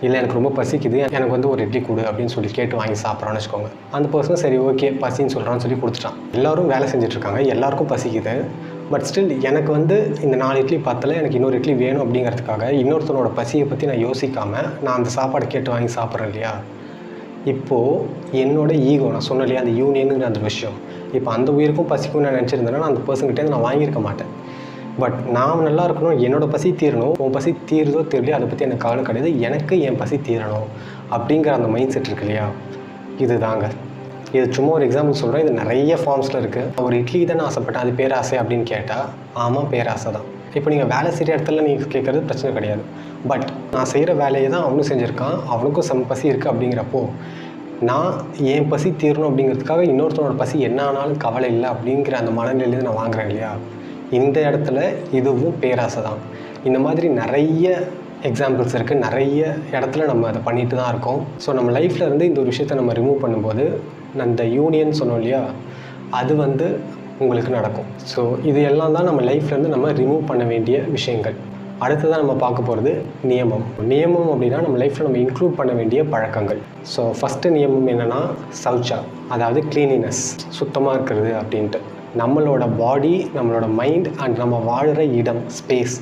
இல்லை எனக்கு ரொம்ப பசிக்குது, எனக்கு வந்து ஒரு இட்லி கொடு அப்படின்னு சொல்லி கேட்டு வாங்கி சாப்பிட்றான்னு வச்சுக்கோங்க. அந்த பர்சன் சரி ஓகே பசின்னு சொல்கிறான்னு சொல்லி கொடுத்துட்டான். எல்லோரும் வேலை செஞ்சிட்ருக்காங்க, எல்லாருக்கும் பசிக்குது. பட் ஸ்டில் எனக்கு வந்து இந்த 4 இட்லி பத்தலை, எனக்கு இன்னொரு இட்லி வேணும் அப்படிங்கிறதுக்காக இன்னொருத்தனோட பசியை பற்றி நான் யோசிக்காமல் நான் அந்த சாப்பாடை கேட்டு வாங்கி சாப்பிட்றேன் இல்லையா. இப்போது என்னோட ஈகோ, நான் சொன்னேன் இல்லையா அந்த யூனியனுங்கிற அந்த விஷயம், இப்போ அந்த உயிருக்கும் பசிக்கும் நான் நினச்சிருந்தேன்னா நான் அந்த பர்சன்கிட்டே நான் வாங்கியிருக்க மாட்டேன். பட் நான் நல்லா இருக்கணும், என்னோடய பசி தீரணும், உன் பசி தீருதோ தெரியலையோ அதை பற்றி எனக்கு கவலை கிடையாது, எனக்கு என் பசி தீரணும் அப்படிங்கிற அந்த மைண்ட் செட் இருக்கு இல்லையா, இது தாங்க. இது சும்மா ஒரு எக்ஸாம்பிள் சொல்கிறேன், இது நிறைய ஃபார்ம்ஸில் இருக்குது. ஒரு இட்லி தானே ஆசைப்பட்டேன், அது பேராசை அப்படின்னு கேட்டால் ஆமாம் பேராசை தான். இப்போ நீங்கள் வேலை செய்கிற இடத்துல நீங்கள் கேட்குறது பிரச்சனை கிடையாது. பட் நான் செய்கிற வேலையை தான் அவனும் செஞ்சுருக்கான், அவனுக்கும் சம் பசி இருக்குது அப்படிங்கிறப்போ நான் என் பசி தீரணும் அப்படிங்கிறதுக்காக இன்னொருத்தனோட பசி என்ன ஆனாலும் கவலை இல்லை அப்படிங்கிற அந்த மனநிலையிலேருந்து நான் வாங்குறேன் இல்லையா. இந்த இடத்துல இதுவும் பேராசை தான். இந்த மாதிரி நிறைய எக்ஸாம்பிள்ஸ் இருக்குது, நிறைய இடத்துல நம்ம அதை பண்ணிட்டு தான் இருக்கோம். ஸோ நம்ம லைஃப்பில் இருந்து இந்த ஒரு விஷயத்தை நம்ம ரிமூவ் பண்ணும்போது அந்த யூனியன் சொன்னோம் இல்லையா, அது வந்து உங்களுக்கு நடக்கும். ஸோ இது எல்லாம் தான் நம்ம லைஃப்லேருந்து நம்ம ரிமூவ் பண்ண வேண்டிய விஷயங்கள். அடுத்ததான் நம்ம பார்க்க போகிறது நியமம். நியமம் அப்படின்னா நம்ம லைஃப்பில் நம்ம இன்க்ளூட் பண்ண வேண்டிய பழக்கங்கள். ஸோ ஃபஸ்ட்டு நியமம் என்னென்னா சௌச்சா, அதாவது க்ளீனினஸ், சுத்தமாக இருக்கிறது அப்படின்ட்டு. நம்மளோட பாடி, நம்மளோட மைண்ட் அண்ட் நம்ம வாழ்கிற இடம், ஸ்பேஸ்,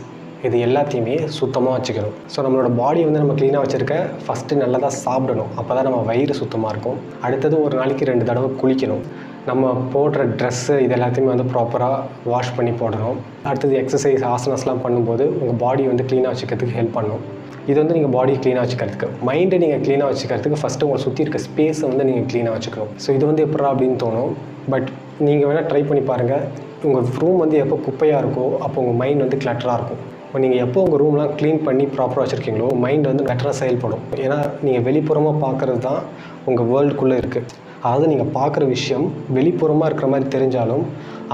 இது எல்லாத்தையுமே சுத்தமாக வச்சுக்கணும். ஸோ நம்மளோட பாடியை வந்து நம்ம க்ளீனாக வச்சுருக்க ஃபஸ்ட்டு நல்லா தான் சாப்பிடணும், அப்போ தான் நம்ம வயிறு சுத்தமாக இருக்கும். அடுத்தது ஒரு நாளைக்கு 2 தடவை குளிக்கணும். நம்ம போடுற ட்ரெஸ்ஸு இது எல்லாத்தையுமே வந்து ப்ராப்பராக வாஷ் பண்ணி போடணும். அடுத்தது எக்ஸசைஸ், ஆசனஸ்லாம் பண்ணும்போது உங்கள் பாடி வந்து க்ளீனாக வச்சுக்கிறதுக்கு ஹெல்ப் பண்ணும். இது வந்து நீங்கள் பாடி க்ளீனாக வச்சுக்கிறதுக்கு. மைண்டை நீங்கள் க்ளீனாக வச்சுக்கிறதுக்கு ஃபஸ்ட்டு உங்களை சுற்றி இருக்க ஸ்பேஸை வந்து நீங்கள் க்ளீனாக வச்சுக்கணும். ஸோ இது வந்து எப்படா அப்படின்னு தோணும். பட் நீங்கள் வேணால் ட்ரை பண்ணி பாருங்கள். உங்கள் ரூம் வந்து எப்போ குப்பையாக இருக்கோ அப்போ உங்கள் மைண்ட் வந்து கிளட்டராக இருக்கும். இப்போ நீங்கள் எப்போ உங்கள் ரூம்லாம் க்ளீன் பண்ணி ப்ராப்பராக வச்சுருக்கீங்களோ மைண்ட் வந்து பெட்டராக செயல்படும். ஏன்னா நீங்கள் வெளிப்புறமாக பார்க்குறது தான் உங்கள் வேர்ல்டுக்குள்ளே இருக்குது. அதாவது நீங்கள் பார்க்குற விஷயம் வெளிப்புறமாக இருக்கிற மாதிரி தெரிஞ்சாலும்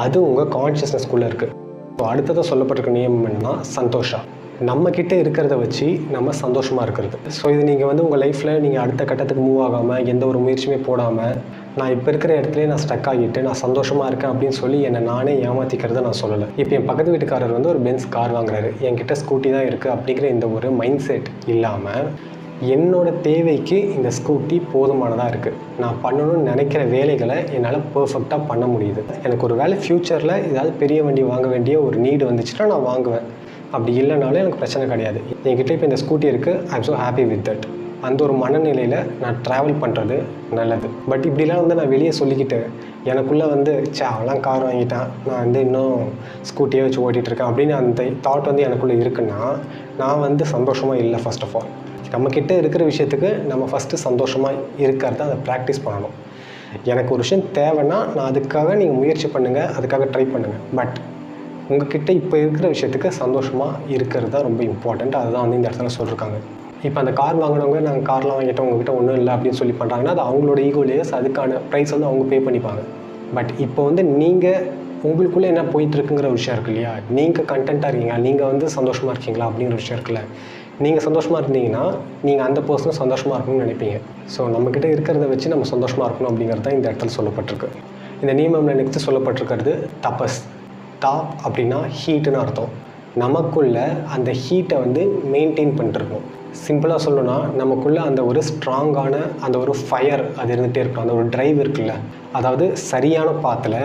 அது உங்கள் கான்ஷியஸ்னஸ்குள்ளே இருக்குது. ஸோ அடுத்ததாக சொல்லப்பட்டிருக்க நியமம் என்னன்னா சந்தோஷம். நம்மக்கிட்ட இருக்கிறத வச்சு நம்ம சந்தோஷமாக இருக்கிறது. ஸோ இது நீங்கள் வந்து உங்கள் லைஃப்பில் நீங்கள் அடுத்த கட்டத்துக்கு மூவ் ஆகாமல் எந்த ஒரு முயற்சியுமே போடாமல் நான் இப்போ இருக்கிற இடத்துலேயே நான் ஸ்டக் ஆகிட்டு நான் சந்தோஷமாக இருக்கேன் அப்படின்னு சொல்லி என்னை நானே ஏமாற்றிக்கிறத நான் சொல்லலை. இப்போ என் பக்கத்து வீட்டுக்காரர் வந்து ஒரு பென்ஸ் கார் வாங்குறாரு, என்கிட்ட ஸ்கூட்டி தான் இருக்குது அப்படிங்கிற இந்த ஒரு மைண்ட் செட் இல்லாமல் என்னோட தேவைக்கு இந்த ஸ்கூட்டி போதுமானதாக இருக்குது, நான் பண்ணணும்னு நினைக்கிற வேலைகளை என்னால் பர்ஃபெக்டாக பண்ண முடியுது. எனக்கு ஒரு வேலை ஃப்யூச்சரில் ஏதாவது பெரிய வண்டி வாங்க வேண்டிய ஒரு நீடு வந்துச்சுன்னா நான் வாங்குவேன். அப்படி இல்லைனாலும் எனக்கு பிரச்சனை கிடையாது. என்கிட்ட இப்போ இந்த ஸ்கூட்டி இருக்குது, I am so happy with that. அந்த ஒரு மனநிலையில் நான் ட்ராவல் பண்ணுறது நல்லது. பட் இப்படிலாம் வந்து நான் வெளியே சொல்லிக்கிட்டு எனக்குள்ளே வந்து அவெல்லாம் கார் வாங்கிட்டேன், நான் வந்து இன்னும் ஸ்கூட்டியே வச்சு ஓட்டிகிட்ருக்கேன் அப்படின்னு அந்த தாட் வந்து எனக்குள்ளே இருக்குன்னா நான் வந்து சந்தோஷமாக இல்லை. ஃபர்ஸ்ட் ஆஃப் ஆல் நம்மக்கிட்ட இருக்கிற விஷயத்துக்கு நம்ம ஃபஸ்ட்டு சந்தோஷமாக இருக்கிறத அதை ப்ராக்டிஸ் பண்ணணும். எனக்கு ஒரு விஷயம் தேவைன்னா நான் அதுக்காக நீங்கள் முயற்சி பண்ணுங்கள், அதுக்காக ட்ரை பண்ணுங்கள். பட் உங்கள்கிட்ட இப்போ இருக்கிற விஷயத்துக்கு சந்தோஷமாக இருக்கிறது தான் ரொம்ப இம்பார்ட்டண்ட். அதுதான் வந்து இந்த இடத்துல சொல்லியிருக்காங்க. இப்போ அந்த கார் வாங்கினவங்க நாங்கள் கார்லாம் வாங்கிட்டோம் உங்ககிட்ட ஒன்றும் இல்லை அப்படின்னு சொல்லி பண்ணுறாங்கன்னா அது அவங்களோட ஈகோலேயர்ஸ், அதுக்கான ப்ரைஸ் வந்து அவங்க பே பண்ணிப்பாங்க. பட் இப்போ வந்து நீங்கள் உங்களுக்குள்ளே என்ன போயிட்டுருக்குங்கிற விஷயம் இருக்கு இல்லையா, நீங்கள் கண்டென்ட்டாக இருக்கீங்களா, நீங்கள் வந்து சந்தோஷமாக இருக்கீங்களா அப்படிங்கிற விஷயம் இருக்குல்ல. நீங்கள் சந்தோஷமாக இருந்தீங்கன்னா நீங்கள் அந்த பர்சனும் சந்தோஷமாக இருக்கணும்னு நினைப்பீங்க. ஸோ நம்மக்கிட்ட இருக்கிறத வச்சு நம்ம சந்தோஷமாக இருக்கணும் அப்படிங்கிறது தான் இந்த இடத்துல சொல்லப்பட்டிருக்கு. இந்த நியமம்ல நெக்ஸ்ட்டு சொல்லப்பட்டிருக்கிறது தபஸ். தாப் அப்படின்னா ஹீட்டுன்னு அர்த்தம். நமக்குள்ளே அந்த ஹீட்டை வந்து மெயின்டைன் பண்ணிட்டுருக்கணும். சிம்பிளாக சொல்லணும்னா நமக்குள்ளே அந்த ஒரு ஸ்ட்ராங்கான அந்த ஒரு ஃபயர் அது இருந்துகிட்டே இருக்கும், அந்த ஒரு ட்ரைவ் இருக்குல்ல. அதாவது சரியான பாத்தில்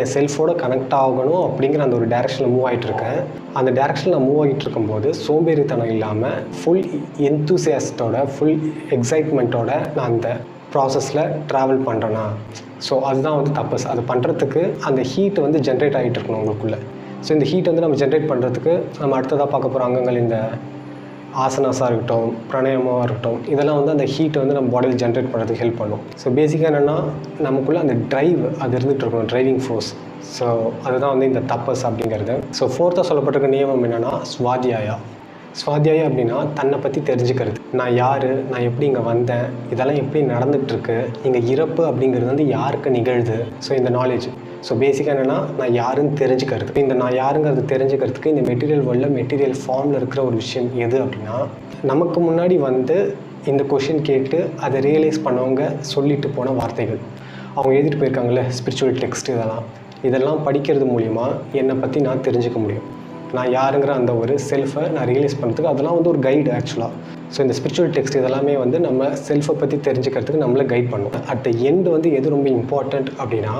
என் செல்ஃபோட கனெக்ட் ஆகணும் அப்படிங்கிற அந்த ஒரு டேரெக்ஷனில் மூவ் ஆகிட்டுருக்கேன். அந்த டேரெக்ஷனில் நான் மூவ் ஆகிட்டு இருக்கும்போது சோம்பேறித்தனம் இல்லாமல் ஃபுல் எந்தூசியாஸ்டோட, ஃபுல் எக்ஸைட்மெண்ட்டோட நான் அந்த ப்ராசஸில் ட்ராவல் பண்ணுறேன்னா, ஸோ அதுதான் வந்து தபஸ். அது பண்ணுறதுக்கு அந்த ஹீட் வந்து ஜென்ரேட் ஆகிட்டு இருக்கணும் உங்களுக்குள்ளே. ஸோ இந்த ஹீட் வந்து நம்ம ஜென்ரேட் பண்ணுறதுக்கு நம்ம அடுத்ததாக பார்க்க போகிற அங்கங்கள் இந்த ஆசனாஸாக இருக்கட்டும், பிராணாயாமமாக இருக்கட்டும், இதெல்லாம் வந்து அந்த ஹீட்டை வந்து நம்ம பாடியில் ஜென்ரேட் பண்ணுறதுக்கு ஹெல்ப் பண்ணும். ஸோ பேசிக்காக என்னென்னா நமக்குள்ளே அந்த ட்ரைவ் அது இருந்துகிட்டு இருக்கணும், ட்ரைவிங் ஃபோர்ஸ். ஸோ அதுதான் வந்து இந்த தபஸ் அப்படிங்கிறது. ஸோ 4th சொல்லப்பட்டிருக்க நியமம் என்னென்னா ஸ்வாத்தியாயா. ஸ்வாத்தியாயா அப்படின்னா தன்னை பற்றி தெரிஞ்சுக்கிறது. நான் யார், நான் எப்படி இங்கே வந்தேன், இதெல்லாம் எப்படி நடந்துகிட்ருக்கு, இங்கே இறப்பு அப்படிங்கிறது வந்து யாருக்கு நிகழுது. ஸோ இந்த நாலேஜ். ஸோ பேசிக்காக என்னென்னா நான் யாருன்னு தெரிஞ்சுக்கிறது. இந்த நான் யாருங்கிறது தெரிஞ்சுக்கிறதுக்கு இந்த மெட்டீரியல் வேர்ல்டில் மெட்டீரியல் ஃபார்மில் இருக்கிற ஒரு விஷயம் எது அப்படின்னா, நமக்கு முன்னாடி வந்து இந்த கொஷின் கேட்டு அதை ரியலைஸ் பண்ணவங்க சொல்லிட்டு போன வார்த்தைகள், அவங்க எழுதிட்டு போயிருக்காங்களே ஸ்பிரிச்சுவல் டெக்ஸ்ட், இதெல்லாம் படிக்கிறது மூலிமா என்னை பற்றி நான் தெரிஞ்சுக்க முடியும். நான் யாருங்கிற அந்த ஒரு செல்ஃபை நான் ரியலைஸ் பண்ணுறதுக்கு அதெல்லாம் வந்து ஒரு கைடு ஆக்சுவலாக. ஸோ இந்த ஸ்பிரிச்சுவல் டெக்ஸ்ட் இதெல்லாமே வந்து நம்ம செல்ஃபை பற்றி தெரிஞ்சுக்கிறதுக்கு நம்மளை கைட் பண்ணும். அட் த எண்டு வந்து எது ரொம்ப இம்பார்ட்டண்ட் அப்படின்னா,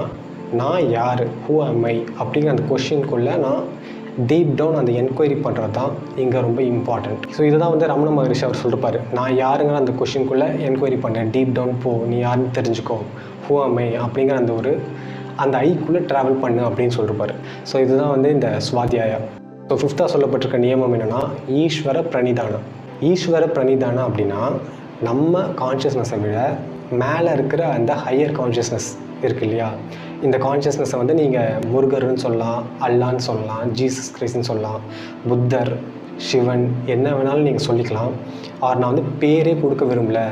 நான் யார், ஹூ ஆம் ஐ அப்படிங்கிற அந்த கொஷின்குள்ளே நான் டீப் டவுன் அந்த என்கொயரி பண்ணுறது தான் இங்கே ரொம்ப இம்பார்ட்டண்ட். ஸோ இதுதான் வந்து ரமண மகரிஷி அவர் சொல்லிருப்பார், நான் யாருங்கிற அந்த கொஷின்குள்ளே என்கொயரி பண்ணேன், டீப் டவுன் போ, நீ யாருன்னு தெரிஞ்சுக்கோ, ஹூ ஆம் ஐ அப்படிங்கிற அந்த ஐக்குள்ளே ட்ராவல் பண்ணு அப்படின்னு சொல்லிருப்பார். ஸோ இதுதான் வந்து இந்த ஸ்வாத்தியாயா. ஸோ 5th சொல்லப்பட்டிருக்க நியமம் என்னென்னா ஈஸ்வர பிரணிதானம். ஈஸ்வர பிரணிதானம் அப்படின்னா நம்ம கான்ஷியஸ்னஸை விட மேலே இருக்கிற அந்த ஹையர் கான்ஷியஸ்னஸ் இருக்குது இல்லையா, இந்த கான்ஷியஸ்னஸை வந்து நீங்கள் முருகர்னு சொல்லலாம், அல்லான்னு சொல்லலாம், ஜீசஸ் கிரைஸ்ட்னு சொல்லலாம், புத்தர், சிவன், என்ன வேணாலும் நீங்கள் சொல்லிக்கலாம். அவர் நான் வந்து பேரே கொடுக்க விரும்பல,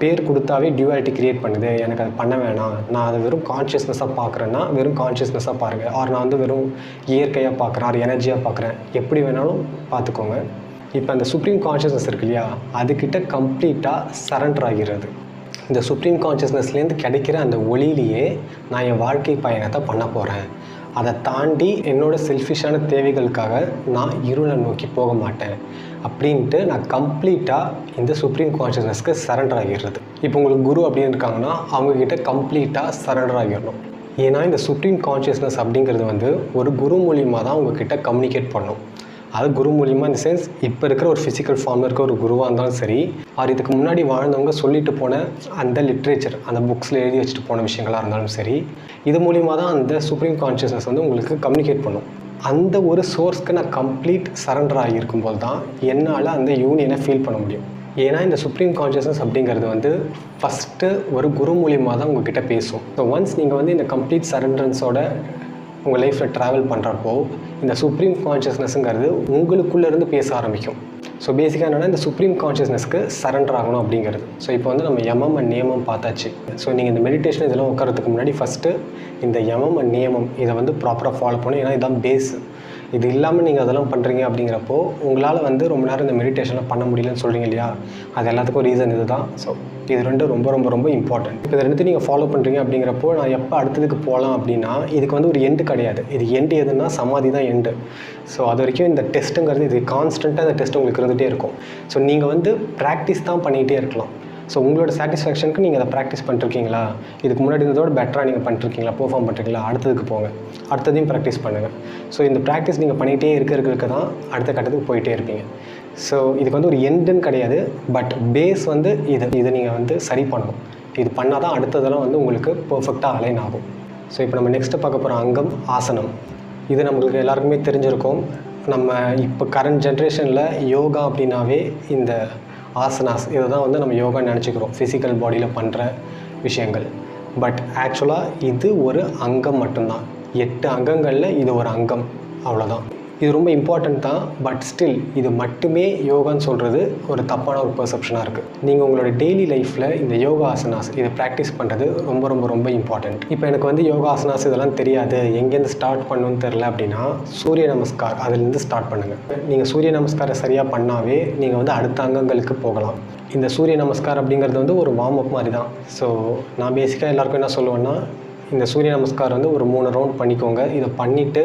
பேர் கொடுத்தாவே டியூவாலிட்டி க்ரியேட் பண்ணுது, எனக்கு அது பண்ண வேணாம், நான் அதை வெறும் கான்ஷியஸ்னஸாக பார்க்குறேன்னா வெறும் கான்ஷியஸ்னஸாக பாருங்கள், அவர் நான் வந்து வெறும் இயற்கையாக பார்க்குறேன், அவர் எனர்ஜியாக பார்க்குறேன், எப்படி வேணாலும் பார்த்துக்கோங்க. இப்போ அந்த சுப்ரீம் கான்ஷியஸ்னஸ் இருக்கு இல்லையா, அதுக்கிட்ட கம்ப்ளீட்டாக சரண்டர் ஆகிறது. இந்த சுப்ரீம் கான்ஷியஸ்னஸ்லேருந்து கிடைக்கிற அந்த ஒளியிலேயே நான் என் வாழ்க்கை பயணத்தை பண்ண போகிறேன். அதை தாண்டி என்னோடய செல்ஃபிஷான தேவைகளுக்காக நான் இருளை நோக்கி போக மாட்டேன் அப்படின்ட்டு நான் கம்ப்ளீட்டாக இந்த சுப்ரீம் கான்ஷியஸ்னஸ்க்கு சரண்டர் ஆகிடுறது. இப்போ உங்களுக்கு குரு அப்படின்னு இருக்காங்கன்னா அவங்கக்கிட்ட கம்ப்ளீட்டாக சரண்டர் ஆகிடணும். ஏன்னா இந்த சுப்ரீம் கான்ஷியஸ்னஸ் அப்படிங்கிறது வந்து ஒரு குரு மூலியமாக தான் உங்ககிட்ட கம்யூனிகேட் பண்ணும். அது குரு மூலியமாக இந்த சென்ஸ் இப்போ இருக்கிற ஒரு ஃபிசிக்கல் ஃபார்மில் இருக்க ஒரு குருவாக இருந்தாலும் சரி, அவர் இதுக்கு முன்னாடி வாழ்ந்தவங்க சொல்லிட்டு போன அந்த லிட்ரேச்சர், அந்த புக்ஸில் எழுதி வச்சுட்டு போன விஷயங்களாக இருந்தாலும் சரி, இது மூலிமா தான் அந்த சுப்ரீம் கான்ஷியஸ்னஸ் வந்து உங்களுக்கு கம்யூனிகேட் பண்ணும். அந்த ஒரு சோர்ஸ்க்கு நான் கம்ப்ளீட் சரண்டர் ஆகியிருக்கும்போது தான் என்னால் அந்த யூனியனை ஃபீல் பண்ண முடியும். ஏன்னா இந்த சுப்ரீம் கான்ஷியஸ்னஸ் அப்படிங்கிறது வந்து ஃபஸ்ட்டு ஒரு குரு மூலியமாக தான் உங்ககிட்ட பேசும். ஸோ ஒன்ஸ் நீங்கள் வந்து இந்த கம்ப்ளீட் சரண்டரன்ஸோட உங்கள் லைஃப்பில் ட்ராவல் பண்ணுறப்போ இந்த சுப்ரீம் கான்ஷியஸ்னஸ்ங்கிறது உங்களுக்குள்ளேருந்து பேச ஆரம்பிக்கும். ஸோ பேசிக்காக என்னென்னா இந்த சுப்ரீம் கான்ஷியஸ்னஸ்க்கு சரண்டர் ஆகணும் அப்படிங்கிறது. ஸோ இப்போ வந்து நம்ம யமம் அண்ட் நியமம் பார்த்தாச்சு. ஸோ நீங்கள் இந்த மெடிடேஷன் இதெல்லாம் உட்காரத்துக்கு முன்னாடி ஃபஸ்ட்டு இந்த யமம் அண்ட் நியமம் இதை வந்து ப்ராப்பராக ஃபாலோ பண்ணணும். ஏன்னா இதுதான் பேஸ். இது இல்லாமல் நீங்கள் அதெல்லாம் பண்ணுறீங்க அப்படிங்கிறப்போ உங்களால் வந்து ரொம்ப நேரம் இந்த மெடிடேஷன்லாம் பண்ண முடியலன்னு சொல்கிறீங்க இல்லையா, அது எல்லாத்துக்கும் ரீசன் இது தான். ஸோ இது ரெண்டும் ரொம்ப ரொம்ப ரொம்ப இம்பார்ட்டன்ட். இப்போ இது ரெண்டுத்தையும் நீங்கள் ஃபாலோ பண்ணுறீங்க அப்படிங்கிறப்போ நான் எப்போ அடுத்ததுக்கு போகலாம் அப்படின்னா இதுக்கு வந்து ஒரு எண்டு கிடையாது. இது எண்டு எதுன்னா சமாதி தான் எண்டு. ஸோ அது வரைக்கும் இந்த டெஸ்ட்டுங்கிறது இது கான்ஸ்டண்ட்டாக இந்த டெஸ்ட் உங்களுக்கு இருந்துகிட்டே இருக்கும். ஸோ நீங்கள் வந்து ப்ராக்டிஸ் தான் பண்ணிகிட்டே இருக்கலாம். ஸோ உங்களோட சாட்டிஸ்ஃபேக்ஷனுக்கு நீங்கள் அதை ப்ராக்டிஸ் பண்ணிருக்கீங்களா, இதுக்கு முன்னாடி இருந்ததோட பெட்டராக நீங்கள் பண்ணிருக்கீங்களா, பெர்ஃபார்ம் பண்ணுறீங்களா, அடுத்ததுக்கு போங்க, அடுத்ததையும் ப்ராக்டிஸ் பண்ணுங்கள். ஸோ இந்த ப்ராக்டிஸ் நீங்கள் பண்ணிகிட்டே இருக்கிறதுக்கு தான் அடுத்த கட்டத்துக்கு போயிட்டே இருப்பீங்க. ஸோ இதுக்கு வந்து ஒரு எண்டுன்னு கிடையாது, பட் பேஸ் வந்து இதை நீங்கள் வந்து சரி பண்ணணும். இது பண்ணால் தான் அடுத்ததெல்லாம் வந்து உங்களுக்கு பர்ஃபெக்டாக அலைன் ஆகும். ஸோ இப்போ நம்ம நெக்ஸ்ட்டு பார்க்க போகிற அங்கம் ஆசனம். இது நம்மளுக்கு எல்லாருக்குமே தெரிஞ்சிருக்கும். நம்ம இப்போ கரண்ட் ஜென்ரேஷனில் யோகா அப்படின்னாவே இந்த ஆசனாஸ் இதை தான் வந்து நம்ம யோகான்னு நினச்சிக்கிறோம், ஃபிசிக்கல் பாடியில் பண்ணுற விஷயங்கள். பட் ஆக்சுவலாக இது ஒரு அங்கம் மட்டும்தான். 8 அங்கங்களில் இது ஒரு அங்கம், அவ்வளோதான். இது ரொம்ப இம்பார்ட்டண்ட் தான். பட் ஸ்டில் இது மட்டுமே யோகான்னு சொல்கிறது ஒரு தப்பான ஒரு பெர்செப்ஷனாக இருக்குது. நீங்கள் உங்களோட டெய்லி லைஃப்பில் இந்த யோகா ஆசனாஸ் இதை ப்ராக்டிஸ் பண்ணுறது ரொம்ப ரொம்ப ரொம்ப இம்பார்ட்டண்ட். இப்போ எனக்கு வந்து யோகா ஆசனாஸ் இதெல்லாம் தெரியாது, எங்கேருந்து ஸ்டார்ட் பண்ணணும்னு தெரில அப்படின்னா சூரிய நமஸ்கார் அதுலேருந்து ஸ்டார்ட் பண்ணுங்கள். நீங்கள் சூரிய நமஸ்காரம் சரியாக பண்ணாவே நீங்கள் வந்து அடுத்த அங்கங்களுக்கு போகலாம். இந்த சூரிய நமஸ்கார் அப்படிங்கிறது வந்து ஒரு வார்ம் அப் மாதிரி தான். ஸோ நான் பேசிக்காக எல்லாருக்கும் என்ன சொல்லுவேன்னா, இந்த சூரிய நமஸ்கார் வந்து ஒரு 3 ரவுண்ட் பண்ணிக்கோங்க. இதை பண்ணிவிட்டு